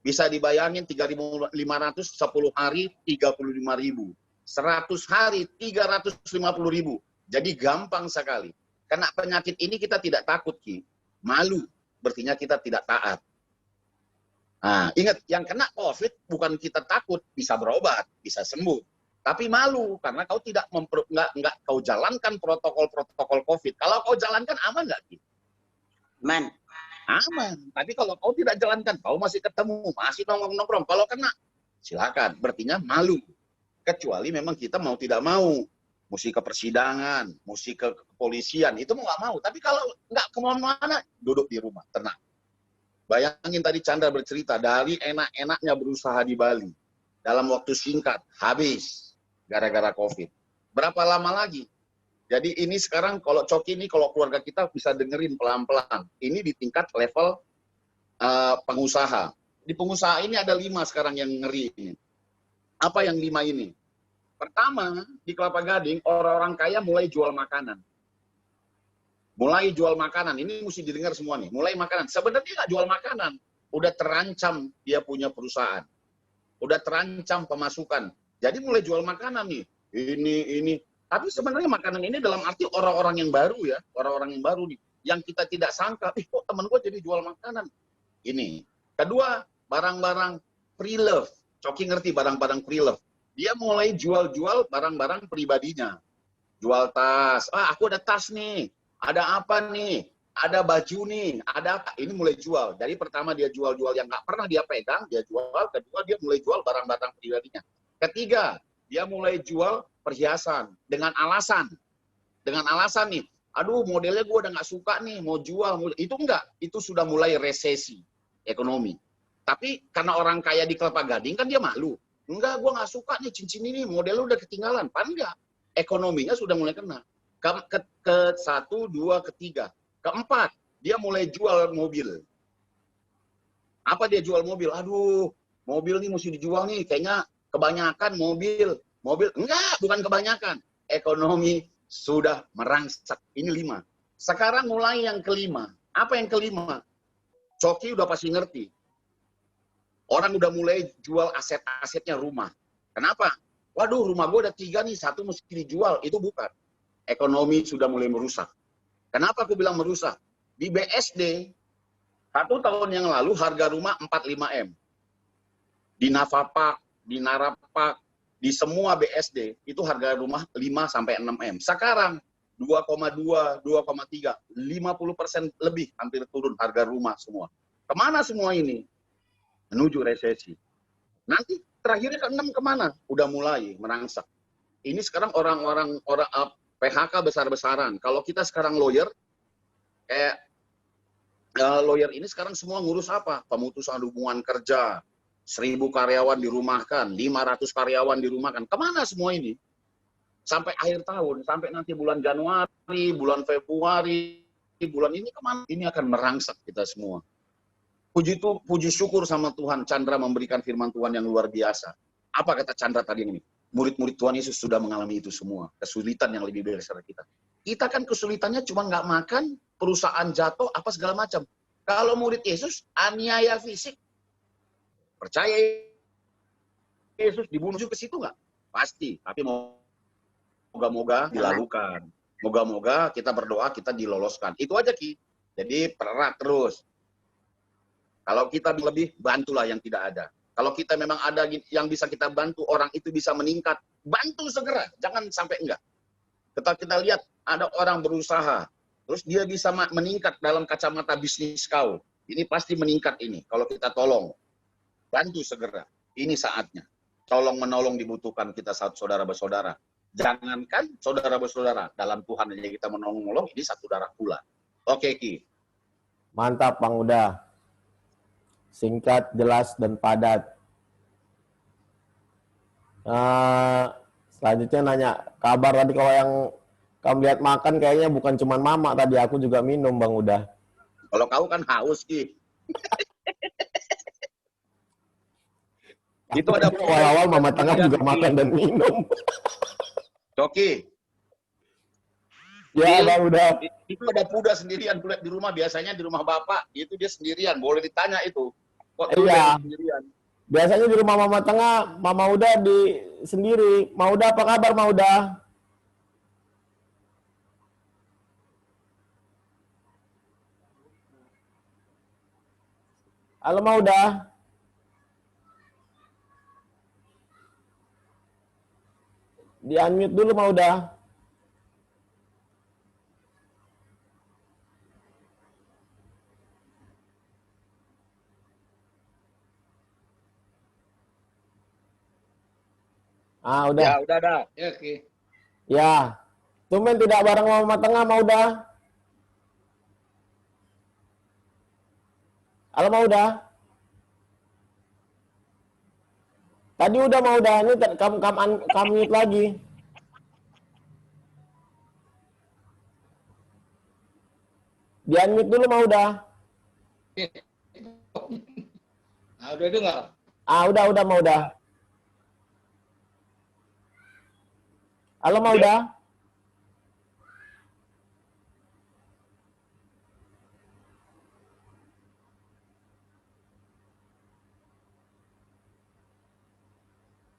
Bisa dibayangin 3.500, 10 hari, 35.000. 100 hari, 350.000. Jadi gampang sekali. Karena penyakit ini kita tidak takut, Ki. Malu, berarti kita tidak taat. Nah, ingat, yang kena COVID bukan kita takut, bisa berobat, bisa sembuh. Tapi malu, karena kau nggak kau jalankan protokol COVID. Kalau kau jalankan, aman nggak, Ki? Man. Aman. Tapi kalau kau tidak jalankan, kau masih ketemu, masih nongkrong-nongkrong. Kalau kena, silakan. Berarti malu. Kecuali memang kita mau tidak mau. Mesti ke persidangan, mesti ke kepolisian, itu mau nggak mau. Tapi kalau nggak kemana-mana, duduk di rumah, tenang. Bayangin tadi Chandra bercerita, dari enak-enaknya berusaha di Bali. Dalam waktu singkat, habis. Gara-gara COVID. Berapa lama lagi? Jadi ini sekarang kalau Coki ini, kalau keluarga kita bisa dengerin pelan-pelan. Ini di tingkat level pengusaha. Di pengusaha ini ada 5 sekarang yang ngeri ini. Apa yang 5 ini? Pertama, di Kelapa Gading, orang-orang kaya mulai jual makanan. Mulai jual makanan, ini mesti didengar semua nih. Mulai makanan, sebenarnya nggak jual makanan. Udah terancam dia punya perusahaan. Udah terancam pemasukan. Jadi mulai jual makanan nih. Ini. Tapi sebenarnya makanan ini dalam arti orang-orang yang baru ya. Orang-orang yang baru nih. Yang kita tidak sangka, kok temen gue jadi jual makanan. Ini. Kedua, barang-barang pre-love. Coki ngerti barang-barang pre-love. Dia mulai jual-jual barang-barang pribadinya. Jual tas. Aku ada tas nih. Ada apa nih? Ada baju nih. Ada apa? Ini mulai jual. Jadi pertama dia jual-jual yang nggak pernah dia pegang, dia jual. Kedua dia mulai jual barang-barang pribadinya. Ketiga, dia mulai jual perhiasan. Dengan alasan. Nih, aduh modelnya gue udah nggak suka nih, mau jual. Itu enggak. Itu sudah mulai resesi ekonomi. Tapi karena orang kaya di Kelapa Gading kan dia malu. Enggak, gue nggak suka nih cincin ini, modelnya udah ketinggalan. Pan enggak. Ekonominya sudah mulai kena. Ke 1, 2, ketiga. Keempat, dia mulai jual mobil. Apa dia jual mobil? Aduh, mobil nih mesti dijual nih. Kayaknya kebanyakan mobil. Enggak, bukan kebanyakan. Ekonomi sudah merangsek. Ini 5. Sekarang mulai yang kelima. Apa yang kelima? Coki udah pasti ngerti. Orang udah mulai jual aset-asetnya rumah. Kenapa? Waduh, rumah gue ada 3 nih, 1 mesti dijual. Itu bukan. Ekonomi sudah mulai merusak. Kenapa aku bilang merusak? Di BSD, 1 tahun yang lalu harga rumah 4-5 M. Di Nafapak, di Narapak, di semua BSD, itu harga rumah 5-6 M. Sekarang, 2,2, 2,3, 50% lebih hampir turun harga rumah semua. Kemana semua ini? Menuju resesi. Nanti terakhirnya ke 6 kemana? Udah mulai merangsek. Ini sekarang orang PHK besar-besaran. Kalau kita sekarang lawyer, kayak lawyer ini sekarang semua ngurus apa? Pemutusan hubungan kerja, 1.000 karyawan dirumahkan, 500 karyawan dirumahkan. Kemana semua ini? Sampai akhir tahun, sampai nanti bulan Januari, bulan Februari, bulan ini kemana? Ini akan merangsek kita semua. Puji syukur sama Tuhan, Chandra memberikan firman Tuhan yang luar biasa. Apa kata Chandra tadi ini? Murid-murid Tuhan Yesus sudah mengalami itu semua. Kesulitan yang lebih besar kita. Kita kan kesulitannya cuma nggak makan, perusahaan jatuh, apa segala macam. Kalau murid Yesus, aniaya fisik. Percaya Yesus dibunuh juga ke situ nggak? Pasti. Tapi moga-moga dilakukan. Moga-moga kita berdoa kita diloloskan. Itu aja Ki. Jadi pererat terus. Kalau kita lebih, bantulah yang tidak ada. Kalau kita memang ada yang bisa kita bantu, orang itu bisa meningkat, bantu segera. Jangan sampai enggak. Kita lihat ada orang berusaha, terus dia bisa meningkat dalam kacamata bisnis kau. Ini pasti meningkat ini. Kalau kita tolong, bantu segera. Ini saatnya. Tolong menolong dibutuhkan kita saudara bersaudara. Jangankan saudara bersaudara, dalam Tuhan aja kita menolong, ini satu darah pula. Oke Ki. Mantap Bang Uda. Singkat, jelas, dan padat. Selanjutnya nanya, kabar tadi kalau yang kamu lihat makan kayaknya bukan cuma mama tadi, aku juga minum Bang Uda. Kalau kau kan haus Ki. Itu ada awal-awal mama tengah juga makan dan minum. Coki. Ya Bang Uda. Itu ada kuda sendirian di rumah, biasanya di rumah bapak, itu dia sendirian, boleh ditanya itu. Kok iya. Sendirian? Biasanya di rumah mama tengah, mama Uda di sendiri. Mauda apa kabar Mauda? Halo Mauda. Di-unmute dulu Mauda. Udah. Ya, udah dah. Ya, oke. Ya. Tumben tidak bareng mama tengah Mauda. Halo Mauda. Tadi udah Mauda, ini kamu mute lagi. Di-unmute dulu Mauda. Udah dengar. Udah Mauda. Halo Mauda.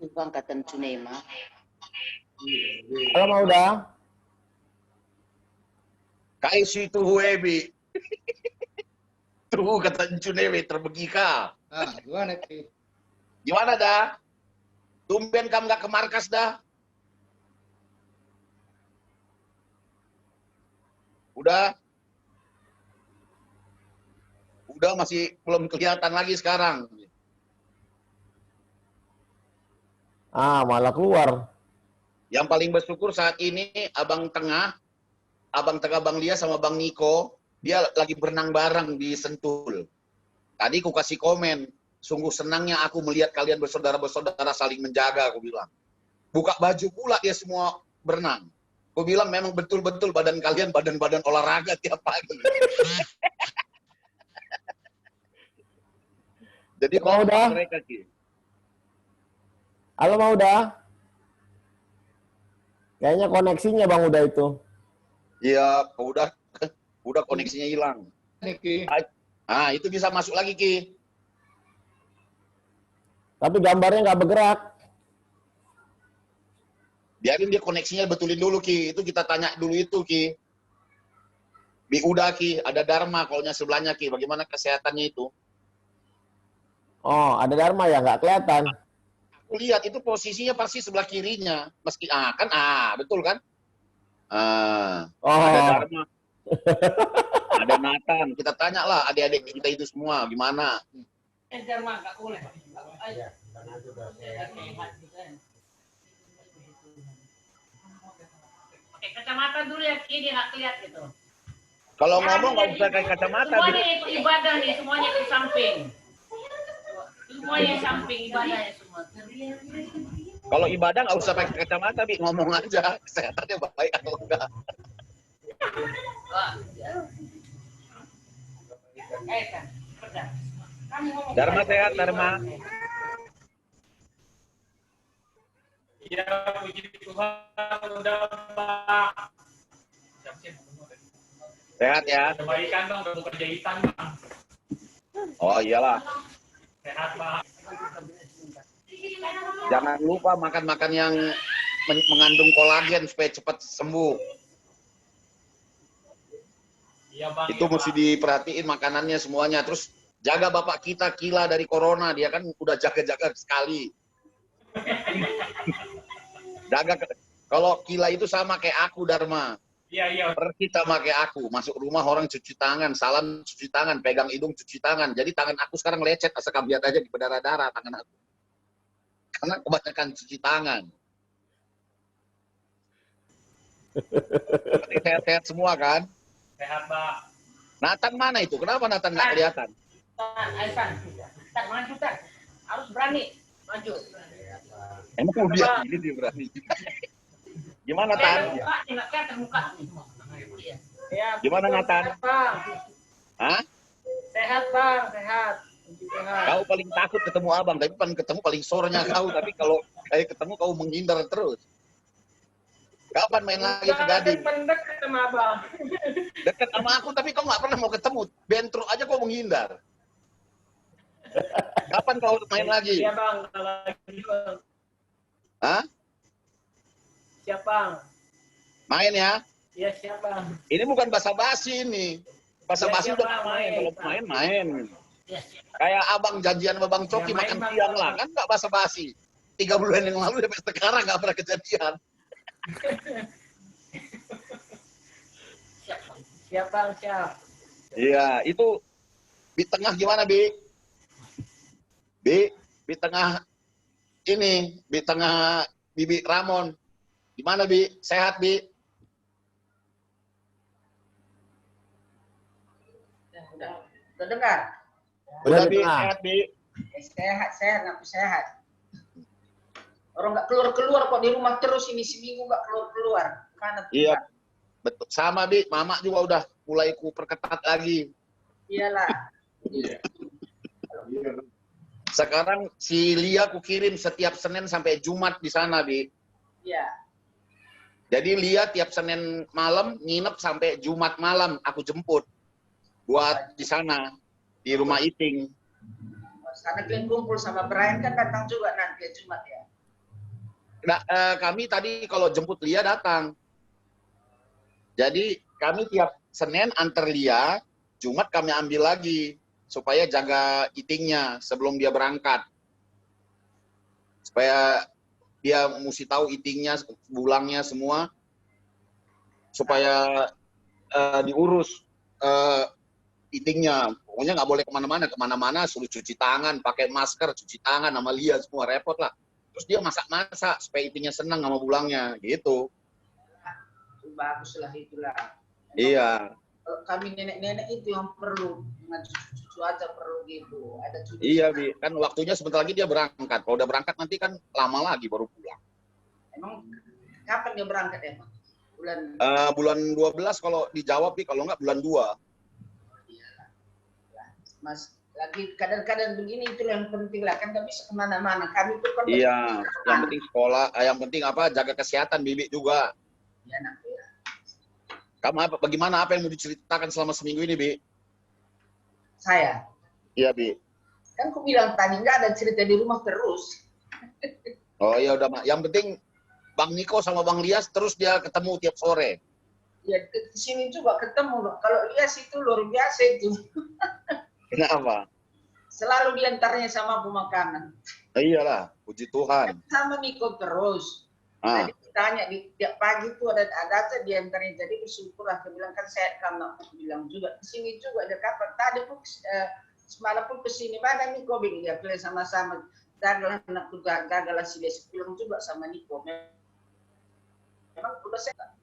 Ibang katan Cunema. Halo Mauda. Kaisi tu huebi. Tuh kata Cunewe terbegi ka. Gimana Ki? Gimana dah? Tumben kamu nggak ke markas dah? Udah masih belum kelihatan lagi sekarang. Malah keluar. Yang paling bersyukur saat ini Abang Tengah Bang Lia sama Bang Niko, dia lagi berenang bareng di Sentul. Tadi aku kasih komen, sungguh senangnya aku melihat kalian bersaudara-bersaudara saling menjaga, aku bilang. Buka baju pula dia semua berenang. Aku bilang memang betul-betul badan kalian badan-badan olahraga tiap pagi. Jadi mau dah. Mereka sih. Halo Mauda. Kayaknya koneksinya Bang Uda itu. Iya, udah koneksinya hilang. Ki. Itu bisa masuk lagi Ki. Tapi gambarnya nggak bergerak. Biarin dia koneksinya betulin dulu Ki. Itu kita tanya dulu itu Ki. Udah Ki, ada Dharma kolnya sebelahnya Ki. Bagaimana kesehatannya itu? Oh, ada Dharma ya, nggak kelihatan. Aku lihat itu posisinya pasti sebelah kirinya. Meski betul kan? Ada Dharma. Ada Nathan. Kita tanya lah adik-adik kita itu semua gimana. Dharma nggak boleh. Pakai kacamata dulu ya, dia nggak kelihatan gitu. Kalau ngomong nggak usah pakai kacamata. Semuanya itu ibadah nih, semuanya ke samping. Semuanya samping ibadahnya semua. Kalau ibadah nggak usah pakai kacamata, Bi. Ngomong aja kesehatannya baik atau enggak. Dharma sehat, Dharma. Ya, puji Tuhan, udah Pak. Sehat ya. Kebaikan dong, udah buka jahitan Bang. Oh iyalah. Sehat Pak. Jangan lupa makan-makan yang mengandung kolagen supaya cepat sembuh. Iya Bang. Itu iya, mesti Bang. diperhatiin makanannya semuanya. Terus jaga bapak kita Kila dari corona. Dia kan udah jaga-jaga sekali. Kalau Kila itu sama kayak aku, Dharma. Iya. Kita pakai aku, masuk rumah orang cuci tangan, salam cuci tangan, pegang hidung cuci tangan. Jadi tangan aku sekarang lecet, asal lihat aja di berdarah-darah tangan aku. Karena kebanyakan cuci tangan. Sehat-sehat semua kan? Sehat Bang. Nathan mana itu? Kenapa Nathan nggak kelihatan? Tan, maju Tan. Harus berani. Maju. Emang mau biar ini dia berani. Gimana Tan? Muka, nggak kelihatan muka. Ya, Gimana Nathan? Sehat, Bang. Hah? Sehat Bang, sehat. Sehat. Kau paling takut ketemu abang, tapi ketemu paling sorenya kau. Tapi kalau kayak ketemu kau menghindar terus. Kapan main lagi ke Gading? Dekat sama Abang. Dekat sama aku, tapi kau nggak pernah mau ketemu. Bentrok aja kau menghindar. Kapan kau main lagi? Iya Bang, kalau lagi Bang. Hah? Siap Bang. Main ya? Iya siap Bang. Ini bukan basa-basi ini. Basa-basi Iya, udah Bang, main. main. Kalau main. Iya siap. Kayak abang janjian sama Bang Coki Ya, main, makan Bang. siang lah. Kan nggak basa-basi. 3 bulan yang lalu sampai sekarang nggak pernah kejadian. Siap Bang, siap. Iya, itu di tengah gimana, Bi? Di tengah ini, di tengah Bibi Ramon. Gimana, Bi? Sehat, Bi? Udah dengar? Udah, di Bi? tengah. Sehat, Bi? Sehat, ngaku sehat. Orang nggak keluar kok di rumah terus ini seminggu nggak keluar. Mana tuh? Iya, betul. Sama, Bi. Mama juga udah mulai ku perketat lagi. Iyalah. Sekarang si Lia ku kirim setiap Senin sampai Jumat di sana, Bi. Iya. Jadi Lia tiap Senin malam nginep sampai Jumat malam aku jemput buat di sana di rumah Iting. Karena kalian kumpul sama Brian kan datang juga nanti Jumat ya. Nah, kami tadi kalau jemput Lia datang. Jadi kami tiap Senin antar Lia, Jumat kami ambil lagi supaya jaga Itingnya sebelum dia berangkat. Supaya dia mesti tahu Itingnya, bulangnya semua, supaya diurus Itingnya. Pokoknya nggak boleh kemana-mana suruh cuci tangan, pakai masker, cuci tangan sama Lia semua, repot lah. Terus dia masak-masak supaya Itingnya senang sama bulangnya, gitu. Baguslah itulah. Iya. Kami nenek-nenek itu yang perlu dengan cucu aja perlu gitu. Ada cucu. Iya, Bi. Kan waktunya sebentar lagi dia berangkat. Kalau udah berangkat nanti kan lama lagi baru pulang. Emang kapan dia berangkat emang? Bulan 12 kalau dijawab, Bi. Kalau nggak bulan 2. Iyalah. Mas, lagi kadang-kadang begini itu yang penting lah. Kan nggak bisa kemana-mana. Kami tuh kan. Iya. Yang penting sekolah. Yang penting apa? Jaga kesehatan, Bibi juga. Iya, nak. Ya. Kamu bagaimana apa yang mau diceritakan selama seminggu ini, Bi? Saya. Iya, Bi. Kan aku bilang tadi nggak ada cerita di rumah terus. Oh iya udah, Mak. Yang penting Bang Niko sama Bang Lias terus dia ketemu tiap sore. Ya ke sini juga ketemu loh. Kalau Lias itu luar biasa itu. Kenapa? Selalu diantaranya sama aku makanan. Iyalah, puji Tuhan. Sama Niko terus. Ah. Tadi ditanya di tiap pagi itu ada aja diantaranya. Jadi bersyukurlah. Dia bilang kan saya karena aku bilang juga di sini juga ada kapan tadi pun semalam pun kesini mana Niko bilang ya pilih sama-sama. Gagalah anak juga gagalah si Desi pulang juga sama Niko. Memang udah sehat.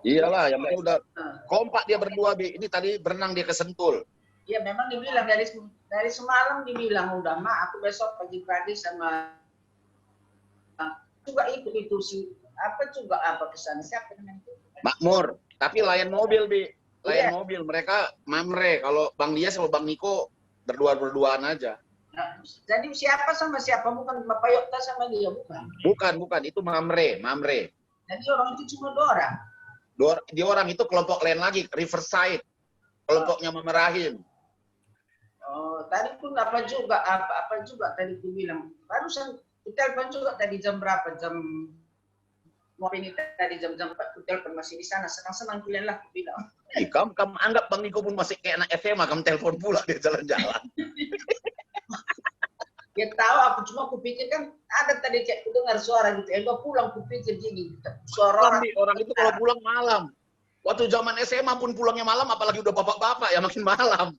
Iyalah, yang penting udah kompak dia berdua, Bi. Ini tadi berenang dia ke Sentul. Iya memang dibilang dari semalam dibilang udah mak aku besok pagi-pagi sama juga itu si apa juga apa kesana siapa namanya itu? Makmur, tapi layan mobil, Bi. Layan Iya. mobil. Mereka mamre. Kalau Bang Lias sama Bang Niko berdua-berduaan aja. Nah, jadi siapa sama siapa bukan Bapak Yokta sama dia bukan? Bukan. Itu mamre. Jadi orang itu cuma 2 orang. Dia orang itu kelompok lain lagi, Riverside. Kelompoknya Mama Rahim. Oh, tadi pun apa juga tadi aku bilang. Barusan Telepon juga tadi jam berapa? Jam mau ini tadi jam-jam 4 telepon masih di sana. Senang-senang kuliah lah, aku bilang. Kamu anggap Bang Niko pun masih kayak anak SMA, kamu telepon pula dia jalan-jalan. Dia tahu aku pikir kan ada tadi cek dengar suara gitu. Gua pulang kupikir gini, suara Orang itu kalau pulang malam. Waktu zaman SMA pun pulangnya malam, apalagi udah bapak-bapak ya makin malam.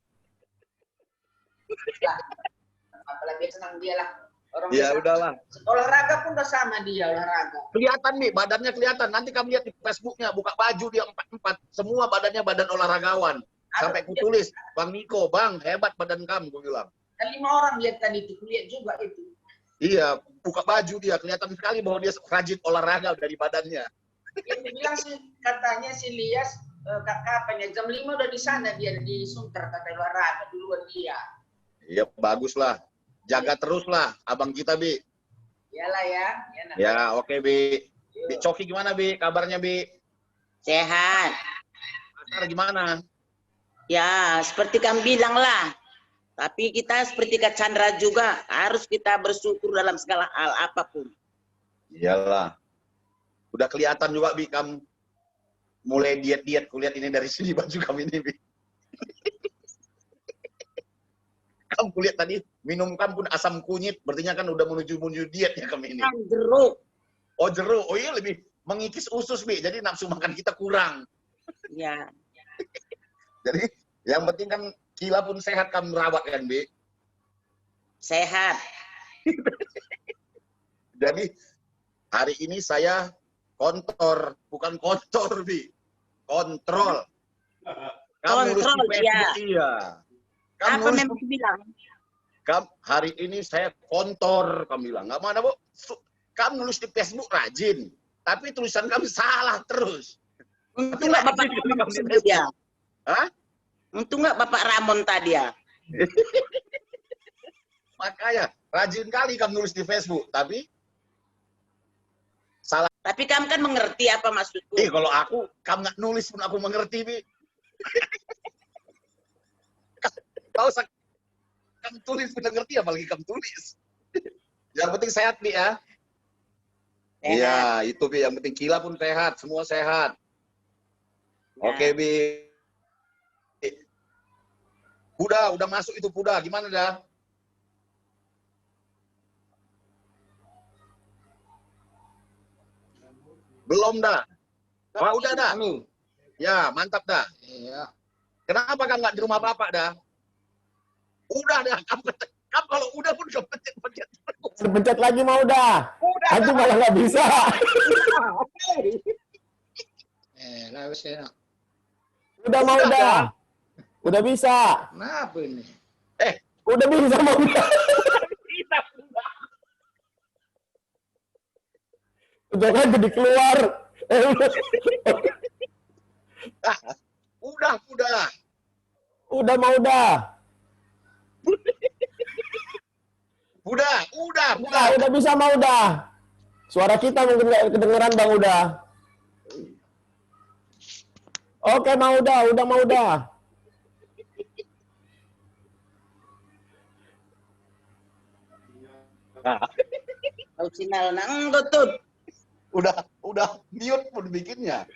Apalagi senang dia lah. Orang Ya bisa, udahlah. olahraga pun udah sama dia olahraga. Kelihatan nih, badannya kelihatan. Nanti kamu lihat di Facebooknya, buka baju dia 4-4. Semua badannya badan olahragawan. Sampai kutulis, Bang Niko, Bang, hebat badan kamu, gue bilang. Dan 5 orang lihat tadi itu, kuliah juga itu. Iya, buka baju dia. Kelihatan sekali bahwa dia rajin olahraga dari badannya. Dia bilang sih, katanya si Lias, kapan ya, jam 5 udah di sana dia, di Sunter, kata olahraga, duluan dia. Iya, bagus lah. Jaga terus lah, abang kita, Bi. Iyalah ya. Ya, oke, Bi. Bi Coki gimana, Bi? Kabarnya, Bi? Sehat. Pasar gimana? Ya, seperti kamu bilang lah. Tapi kita seperti Kak Chandra juga, harus kita bersyukur dalam segala hal apapun. Iyalah. Udah kelihatan juga, Bi, kamu mulai diet-diet. Kulihat ini dari sini, baju kamu ini, Bi. Kamu kulihat tadi, minum kamu pun asam kunyit, berarti kan udah menuju diet ya kami ini. Jeruk. Oh, jeruk. Oh iya, lebih mengikis usus, Bi. Jadi nafsu makan kita kurang. Ya. Jadi yang penting kan Kila pun sehat, kamu rawat kan, Bi? Sehat. Jadi hari ini saya bukan kontor, Bi. Kontrol. Kamu Kontrol, nulis di Facebook, iya. Apa memang bilang? Hari ini saya kontor, kamu bilang. Nggak mana, Bu? Kamu nulis di Facebook rajin, tapi tulisan kami salah terus. Untung nggak Bapak Ramon sebut ya. Hah? Untung nggak Bapak Ramon tadi ya. Makanya, rajin kali kamu nulis di Facebook, tapi salah. Tapi kamu kan mengerti apa maksudku. Kalau kamu nggak nulis pun aku mengerti, Bi. Tahu kamu tulis udah ngerti, apalagi kamu tulis. Yang penting sehat, Bi, ya. Iya, itu, Bi. Yang penting Kila pun sehat, semua sehat. Ya. Oke, Bi. Udah masuk itu Puda. Gimana dah? Belum dah. Wah, udah dah. Ya, mantap dah. Iya. Kenapa kan nggak di rumah Bapak dah? Udah dah, kamu kalau udah pun pencet. Pencet lagi mau dah. Nanti malah nggak bisa. Lah wis enak. Udah mau dah. Udah bisa. Kenapa ini? Udah bisa mau dah. Udah kan jadi keluar. Udah. Udah mau dah. Udah bisa mau dah. Suara kita mungkin nggak kedengeran Bang udah. Oke mau dah, udah mau dah. Tahu sinyal nang tutup. Udah mute pun bikinnya.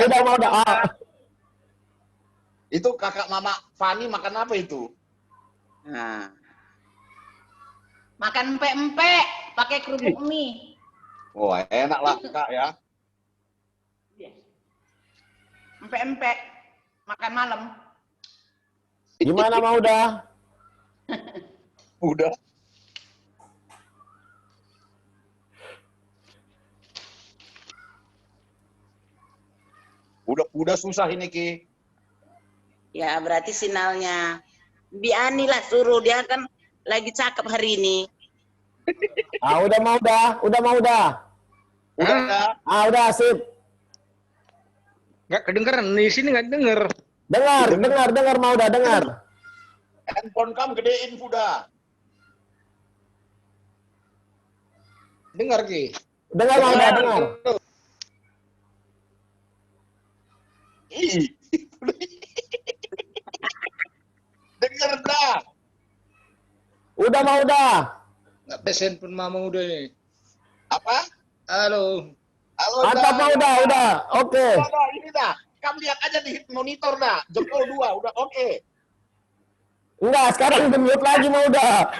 Udah mau dah. Itu kakak mama Fani makan apa itu? Nah. Makan empek-empek pakai kerupuk mie. Oh, enak lah Kak ya. Empek-empek makan malam. Gimana mau dah? Udah. Udah susah ini, Ki. Ya berarti sinyalnya. Biani lah suruh, dia kan lagi cakep hari ini. Udah mau dah. Udah sip. Nggak kedengeran, di sini nggak denger. Dengar mau dah, dengar. Handphone kamu gedein udah. Dengar, Ki. Dengar mau dah, dengar. denger dah. Udah mau udah. Nggak pesen pun mama udah nih. Apa? Halo. Halo, Mantap mau udah. Oke. Udah, ini dah. Kamu lihat aja di monitor dah. Jempol 2, udah oke. Enggak, sekarang mute lagi mau udah.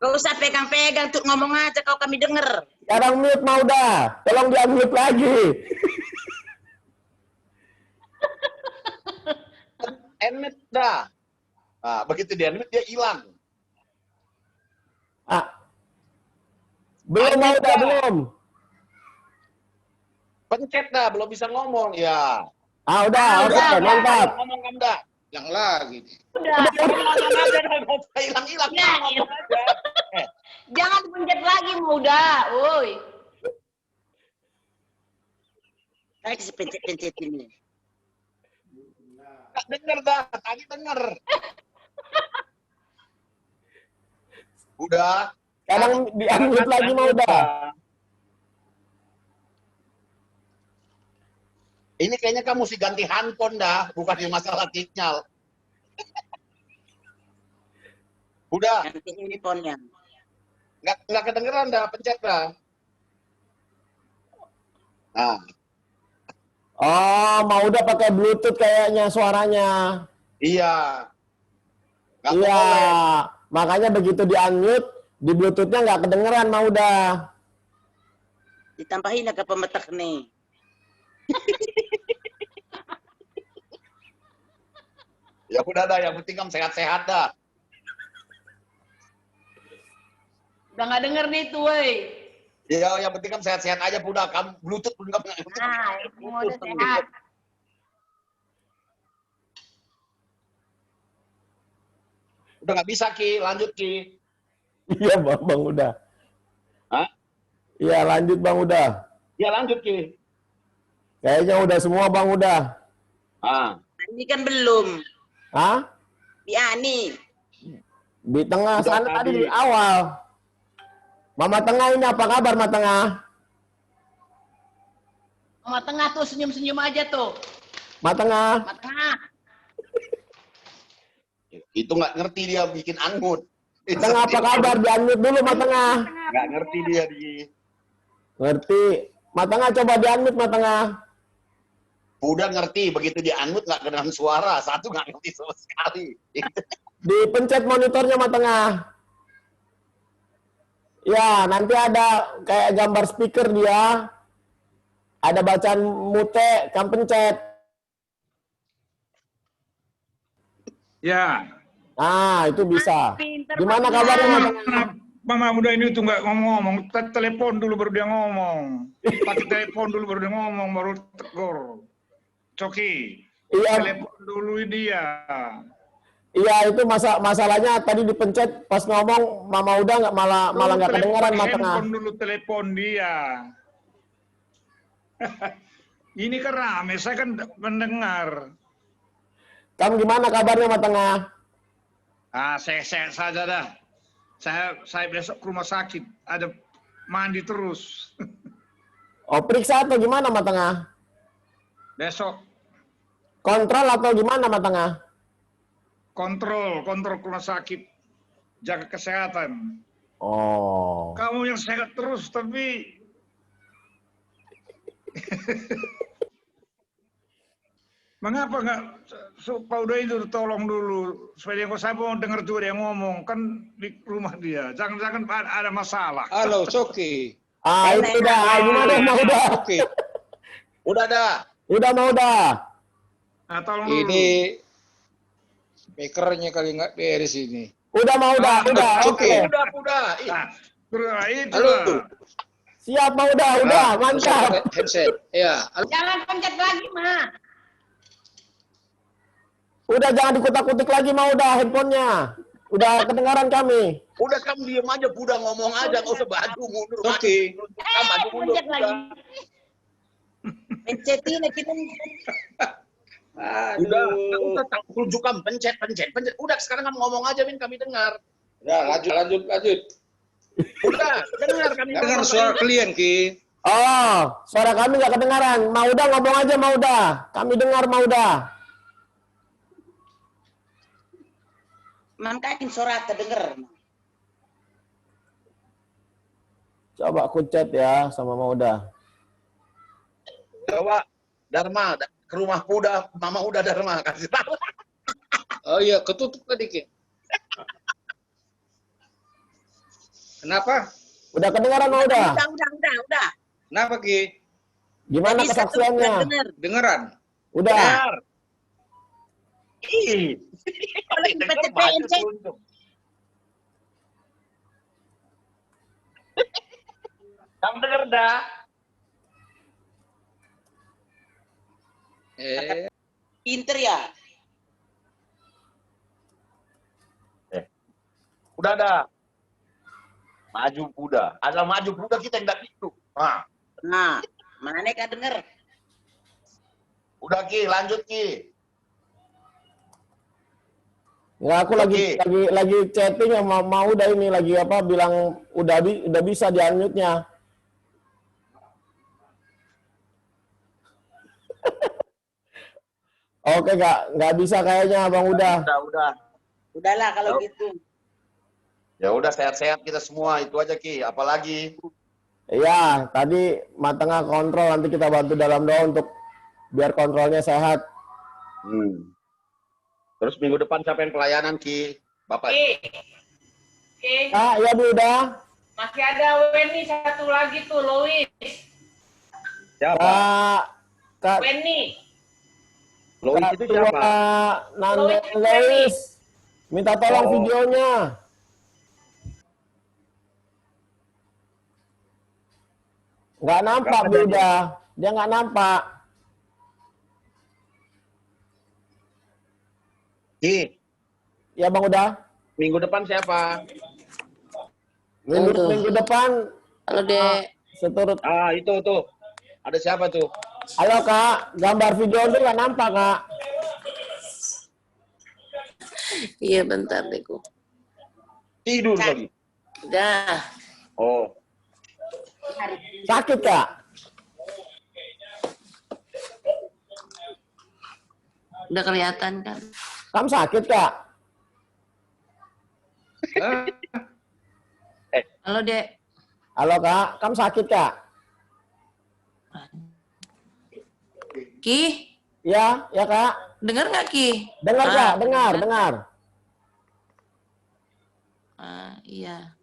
Gak usah pegang-pegang tuh, ngomong aja kalau kami denger. Sekarang mute mau udah. Tolong dia mute lagi. Enmet dah. Nah, begitu dia enmet dia hilang. Belum mau udah, belum. Pencet dah, belum bisa ngomong ya. Udah, oke, mantap. Ngomong kamu dah. Hilang lagi. Udah. Ngomong aja dah, hilang-hilang. Ya, Ngomong aja. Jangan pencet lagi mau udah, woi. Saya kasih pencet-pencet ini. Nggak denger dah, tadi denger. Udah. Sekarang di-unmute lagi mau udah. Ini kayaknya kamu mesti ganti handphone dah, bukan yang masalah sinyal. Udah. Ganti handphonenya. Nggak kedengeran dah, pencet dah. Nah. Oh, mau udah pakai Bluetooth kayaknya suaranya. Iya. Nggak Iya. boleh. Makanya begitu di-unmute, di Bluetooth-nya nggak kedengeran mau udah. Ditambahin ke pemetak nih. Ya udah dah, yang penting kamu sehat-sehat dah. Udah nggak denger nih tuh, woi. Iya, yang penting kamu sehat-sehat aja, udah. Kamu Bluetooth pun kamu. Nah, semua udah sehat. Udah nggak bisa, Ki. Lanjut, Ki. Iya, Bang udah. Hah? Iya, lanjut Bang udah. Ya lanjut, Ki. Kayaknya udah semua Bang udah. Ini kan belum. Hah? Di Ani. Di tengah Udah sana tadi tadi. di awal. Mama Tengah ini apa kabar Mama Tengah? Mama Tengah tuh senyum-senyum aja tuh. Mama Tengah. Mama Tengah. Itu nggak ngerti dia bikin anggut. Tengah apa kabar? Di-unmute dulu Mama Tengah. Nggak ngerti dia Ngerti. Mama Tengah coba di-unmute Mama Tengah. Udah ngerti, begitu di unmute nggak kedengaran suara. Satu nggak ngerti sama sekali. Dipencet monitornya Mama Tengah. Ya, nanti ada kayak gambar speaker dia. Ada bacaan mute, kamu pencet. Ya. Nah, itu bisa. Pinter, Gimana Mama kabarnya Tengah. Mama Tengah? Mama muda ini tuh nggak ngomong-ngomong, telepon dulu baru dia ngomong. Pakai telepon dulu baru dia ngomong, baru tegur. Coki, Iya. telepon dulu dia. Iya, itu masalahnya tadi dipencet pas ngomong Mama udah nggak malah nggak kedengaran Mama Tengah. Handphone dulu telepon dia. Ini kan rame, saya kan mendengar. Kamu gimana kabarnya Mama Tengah? Sehat saja dah. Saya besok ke rumah sakit, ada mandi terus. Oh, periksa atau gimana Mama Tengah? Besok Kontrol atau gimana Mama Tengah? kontrol ke rumah sakit, jaga kesehatan. Oh. Kamu yang sehat terus, tapi mengapa nggak Pak Uda itu tolong dulu supaya dia saya mau dengar juga dia ngomong kan di rumah dia. Jangan-jangan ada masalah. Halo, Coki. Itu dah. Gimana mau udah? Oke. Udah dah. Udah mau udah. Nah, tolong dulu. Ini speakernya kali nggak beres ini. Udah mau udah. Oke. Udah. Nah, itu Halo. lah. Siap mau udah. Mantap. Headset. Ya. Jangan pencet lagi, Ma. Udah jangan dikutak-kutik lagi mau udah handphonenya. Udah kedengaran kami. Udah kamu diem aja, udah ngomong aja, nggak usah maju mundur. Oke. Maju mundur. Pencet lagi. Pencetin kita. Udah, nggak usah tunjukkan pencet. Udah sekarang kamu ngomong aja, Min, kami dengar. Ya, lanjut. Udah, dengar kami. Dengar suara klien, Ki. Oh, suara kami nggak kedengaran. Mau udah ngomong aja mau udah. Kami dengar mau udah. Mangkakin surat terdengar. Coba aku chat ya sama Mauda. Coba Dharma ke rumah Uda, Mama Uda Dharma kasih tahu. Oh iya, ketutup tadi, Ki. Kenapa? Udah kedengaran Mauda? Udah. Kenapa, Ki? Gimana Bisa tuh, kesaksiannya? dengar. Dengeran? Udah. Benar. Ih. Kalau di Dengar PTPN, baju Cek. tunjuk. Kamu denger dah? Pinter ya. Udah ada. Maju kuda. Ada maju kuda kita yang tidak itu. Nah, mana kah denger? Udah Ki, lanjut Ki. Nggak, aku lagi chatting sama Mauda ini lagi apa bilang udah bisa di unmute-nya. Oke, nggak bisa kayaknya Bang Uda. Udah. Udahlah kalau gitu. Ya udah sehat-sehat kita semua, itu aja Ki. Apalagi? Iya, tadi matengah kontrol, nanti kita bantu dalam doa untuk biar kontrolnya sehat. Terus minggu depan siapa yang pelayanan Ki? Bapak. Ki. Ah, ya Bu udah. Masih ada Weni satu lagi tuh, Lois. Siapa? Kak Weni. Lois itu siapa? Lois. Minta tolong videonya. Nggak nampak Bu udah. Dia nggak nampak. Ki. Ya Bang udah. Minggu depan siapa? Minggu depan. Halo Dek. Seturut. Itu. Ada siapa tuh? Halo Kak, gambar video itu nggak nampak Kak. Iya bentar deh ku. Tidur lagi. Udah. Oh. Sakit Kak? Udah kelihatan kan? Kamu sakit Kak? Halo Dek. Halo Kak, kamu sakit Kak? Ki? Ya Kak. Dengar nggak Ki? Dengar Kak, dengar. Iya.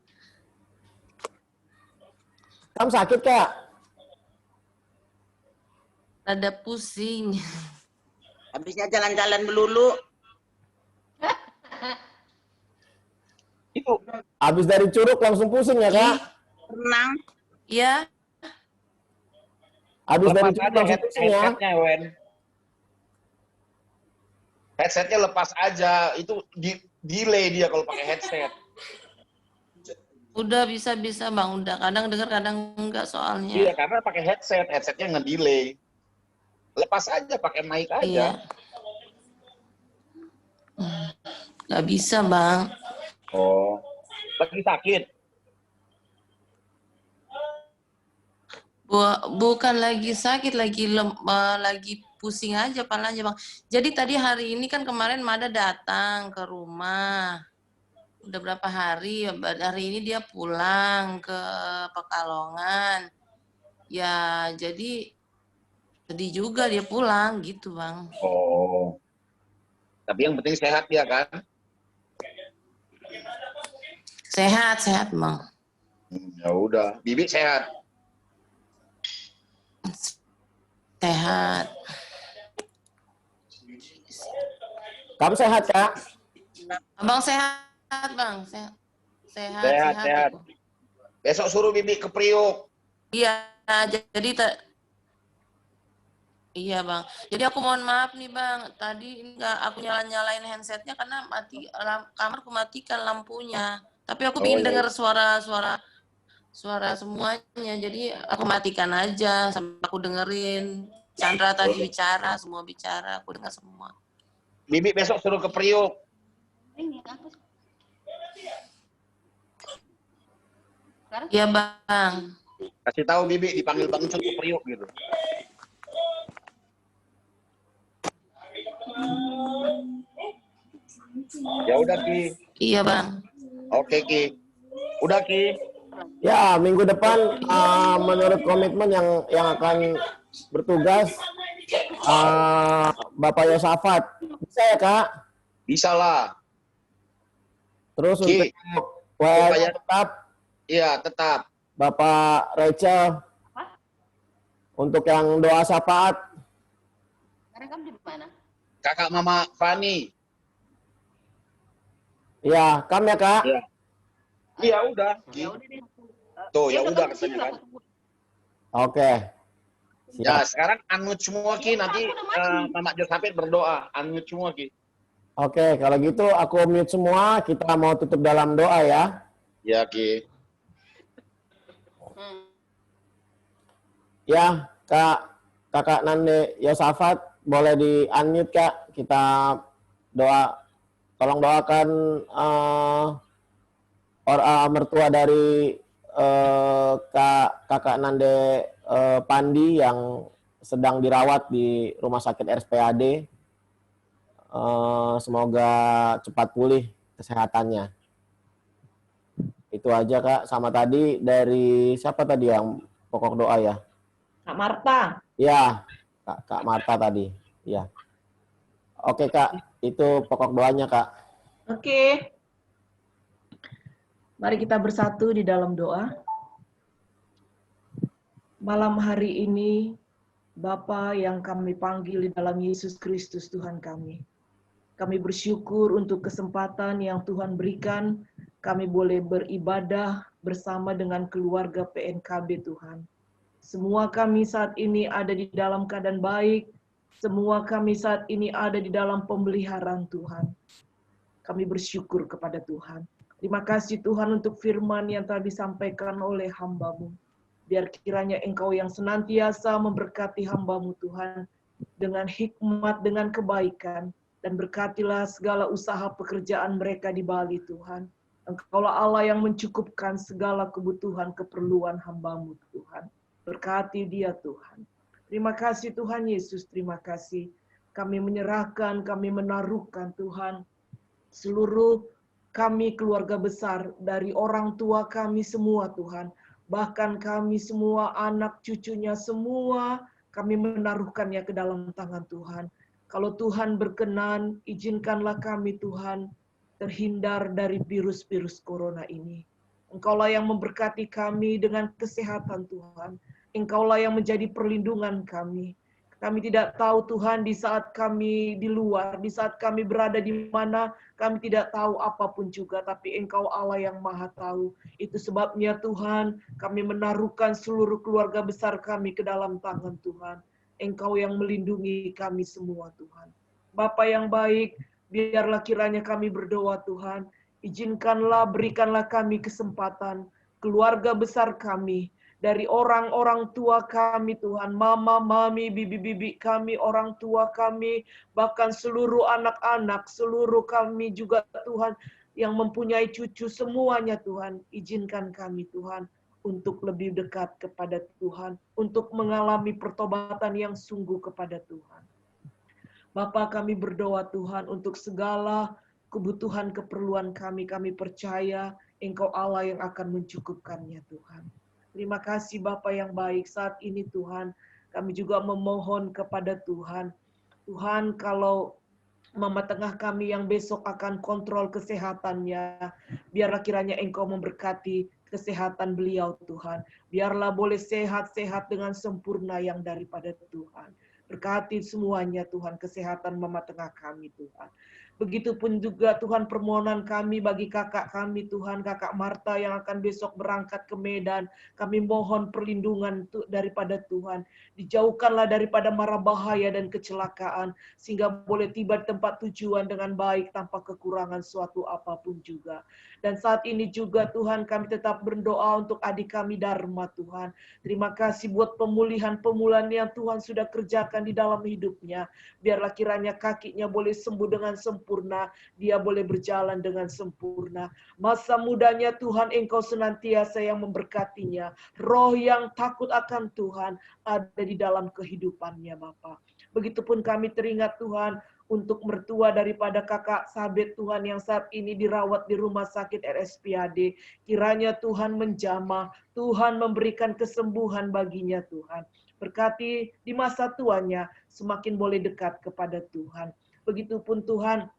Kamu sakit Kak? Rada pusing. Habisnya jalan-jalan melulu. Itu. Habis dari Curug langsung pusing ya Kak? Renang. Iya. Habis dari Curug langsung pusing ya? Headsetnya, Wen. Headsetnya lepas aja. Itu delay dia kalau pakai headset. Udah bisa Bang. Udah kadang dengar kadang enggak soalnya. Iya, karena pakai headset. Headsetnya nge-delay. Lepas aja, pakai mic aja. Iya. Nggak bisa Bang. Oh. Lagi sakit? Bukan lagi sakit, lagi pusing aja palanya Bang. Jadi tadi hari ini kan kemarin Mada datang ke rumah. Udah berapa hari ini dia pulang ke Pekalongan. Ya jadi sedih juga dia pulang gitu Bang. Oh. Tapi yang penting sehat dia kan? Sehat Bang. Ya udah, Bibi sehat. Sehat. Kamu sehat Kak? Abang sehat Bang. Sehat. Besok suruh Bibi ke Priok. Iya, iya Bang. Jadi aku mohon maaf nih Bang. Tadi nggak aku nyalain handsetnya karena kamarku matikan lampunya. Tapi aku ingin dengar suara semuanya. Jadi aku matikan aja sampai aku dengerin. Chandra tadi bicara, semua bicara, aku dengar semua. Bibi besok suruh ke Priok. Iya Bang. Kasih tahu Bibi dipanggil Bang Cut ke Priok gitu. Ya udah Ki. Iya Bang. Oke Ki. Udah Ki. Ya, minggu depan menurut komitmen yang akan bertugas Bapak Yosafat. Bisa ya, Kak? Bisa lah. Terus Ki, untuk WA supaya- tetap Iya, tetap. Bapak Rachel. Untuk yang doa syafaat. Sekarang kamu di mana? Kakak Mama Fani. Ya, Kam ya, Kak? Iya. Iya, udah. Ki. Ya udah deh. Tuh, ya ketemu udah di sini katanya lah, kan. ketemu. Oke. Ya, Siap. sekarang unmute semua Ki, nanti Mama Josafat berdoa. Unmute semua Ki. Oke, kalau gitu aku mute semua. Kita mau tutup dalam doa ya. Ya Ki. Ya, Kakak Nande Yosafat, boleh di-unmute, Kak. Kita doa, tolong doakan mertua dari Kakak Nande Pandi yang sedang dirawat di Rumah Sakit RSPAD. Semoga cepat pulih kesehatannya. Itu aja, Kak. Sama tadi dari siapa tadi yang pokok doa ya? Kak Marta. Ya, Kak Marta tadi. Ya. Oke, Kak. Itu pokok doanya, Kak. Oke. Mari kita bersatu di dalam doa. Malam hari ini, Bapa yang kami panggil di dalam Yesus Kristus Tuhan kami. Kami bersyukur untuk kesempatan yang Tuhan berikan. Kami boleh beribadah bersama dengan keluarga PNKB Tuhan. Semua kami saat ini ada di dalam keadaan baik. Semua kami saat ini ada di dalam pemeliharaan Tuhan. Kami bersyukur kepada Tuhan. Terima kasih Tuhan untuk firman yang telah disampaikan oleh hamba-Mu. Biar kiranya Engkau yang senantiasa memberkati hamba-Mu Tuhan. Dengan hikmat, dengan kebaikan. Dan berkatilah segala usaha pekerjaan mereka di Bali Tuhan. Engkaulah Allah yang mencukupkan segala kebutuhan keperluan hamba-Mu Tuhan. Berkati dia Tuhan. Terima kasih Tuhan Yesus, terima kasih. Kami menyerahkan, kami menaruhkan Tuhan. Seluruh kami keluarga besar, dari orang tua kami semua Tuhan. Bahkan kami semua anak cucunya semua, kami menaruhkannya ke dalam tangan Tuhan. Kalau Tuhan berkenan, izinkanlah kami Tuhan terhindar dari virus-virus corona ini. Engkaulah yang memberkati kami dengan kesehatan Tuhan. Engkaulah yang menjadi perlindungan kami. Kami tidak tahu Tuhan di saat kami di luar, di saat kami berada di mana, kami tidak tahu apapun juga, tapi Engkau Allah yang Maha Tahu. Itu sebabnya Tuhan, kami menaruhkan seluruh keluarga besar kami ke dalam tangan Tuhan. Engkau yang melindungi kami semua Tuhan. Bapa yang baik, biarlah kiranya kami berdoa Tuhan. Izinkanlah, berikanlah kami kesempatan, keluarga besar kami, dari orang-orang tua kami Tuhan, mama, mami, bibi-bibi kami, orang tua kami, bahkan seluruh anak-anak, seluruh kami juga Tuhan, yang mempunyai cucu semuanya Tuhan, izinkan kami Tuhan, untuk lebih dekat kepada Tuhan, untuk mengalami pertobatan yang sungguh kepada Tuhan. Bapa kami berdoa Tuhan, untuk segala kebutuhan keperluan kami percaya Engkau Allah yang akan mencukupkannya Tuhan. Terima kasih Bapa yang baik, saat ini Tuhan, kami juga memohon kepada Tuhan. Tuhan, kalau mama tengah kami yang besok akan kontrol kesehatannya, biarlah kiranya Engkau memberkati kesehatan beliau Tuhan. Biarlah boleh sehat-sehat dengan sempurna yang daripada Tuhan. Berkati semuanya Tuhan, kesehatan mama tengah kami Tuhan. Begitupun juga Tuhan permohonan kami bagi kakak kami Tuhan, kakak Marta yang akan besok berangkat ke Medan. Kami mohon perlindungan daripada Tuhan. Dijauhkanlah daripada mara bahaya dan kecelakaan, sehingga boleh tiba di tempat tujuan dengan baik tanpa kekurangan suatu apapun juga. Dan saat ini juga Tuhan kami tetap berdoa untuk adik kami Dharma Tuhan. Terima kasih buat pemulihan yang Tuhan sudah kerjakan di dalam hidupnya. Biarlah kiranya kakinya boleh sembuh dengan sempurna, dia boleh berjalan dengan sempurna. Masa mudanya Tuhan Engkau senantiasa yang memberkatinya. Roh yang takut akan Tuhan ada di dalam kehidupannya Bapa. Begitupun kami teringat Tuhan untuk mertua daripada kakak Sabet Tuhan yang saat ini dirawat di rumah sakit RSPAD. Kiranya Tuhan menjamah, Tuhan memberikan kesembuhan baginya Tuhan. Berkati di masa tuanya semakin boleh dekat kepada Tuhan. Begitupun Tuhan,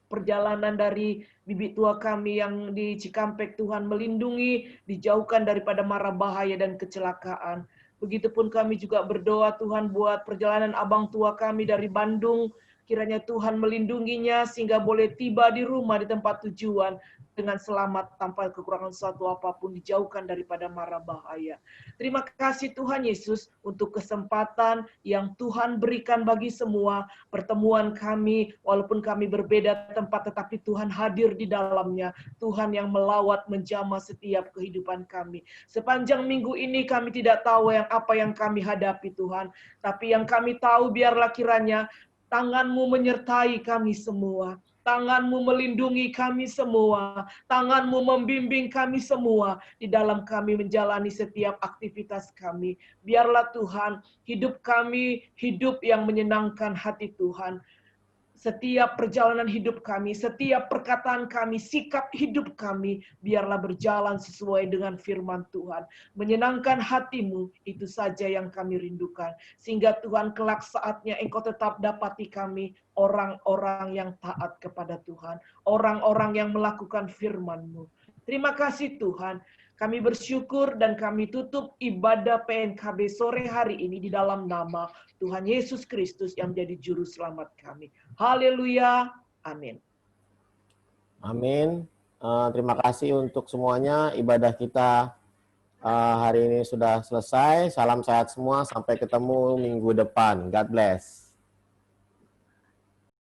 perjalanan dari bibi tua kami yang di Cikampek, Tuhan melindungi, dijauhkan daripada mara bahaya dan kecelakaan. Begitupun kami juga berdoa Tuhan buat perjalanan abang tua kami dari Bandung, kiranya Tuhan melindunginya sehingga boleh tiba di rumah di tempat tujuan dengan selamat tanpa kekurangan suatu apapun, dijauhkan daripada mara bahaya. Terima kasih Tuhan Yesus untuk kesempatan yang Tuhan berikan bagi semua pertemuan kami, walaupun kami berbeda tempat tetapi Tuhan hadir di dalamnya. Tuhan yang melawat menjamah setiap kehidupan kami. Sepanjang minggu ini kami tidak tahu apa yang kami hadapi Tuhan, tapi yang kami tahu biarlah kiranya tangan-Mu menyertai kami semua. Tangan-Mu melindungi kami semua. Tangan-Mu membimbing kami semua di dalam kami menjalani setiap aktivitas kami. Biarlah Tuhan, hidup kami hidup yang menyenangkan hati Tuhan. Setiap perjalanan hidup kami, setiap perkataan kami, sikap hidup kami, biarlah berjalan sesuai dengan firman Tuhan. Menyenangkan hati-Mu, itu saja yang kami rindukan. Sehingga Tuhan kelak saatnya Engkau tetap dapati kami, orang-orang yang taat kepada Tuhan. Orang-orang yang melakukan firman-Mu. Terima kasih Tuhan. Kami bersyukur dan kami tutup ibadah PNKB sore hari ini di dalam nama Tuhan Yesus Kristus yang menjadi juru selamat kami. Haleluya. Amin. Amin. Terima kasih untuk semuanya. Ibadah kita hari ini sudah selesai. Salam sehat semua. Sampai ketemu minggu depan. God bless.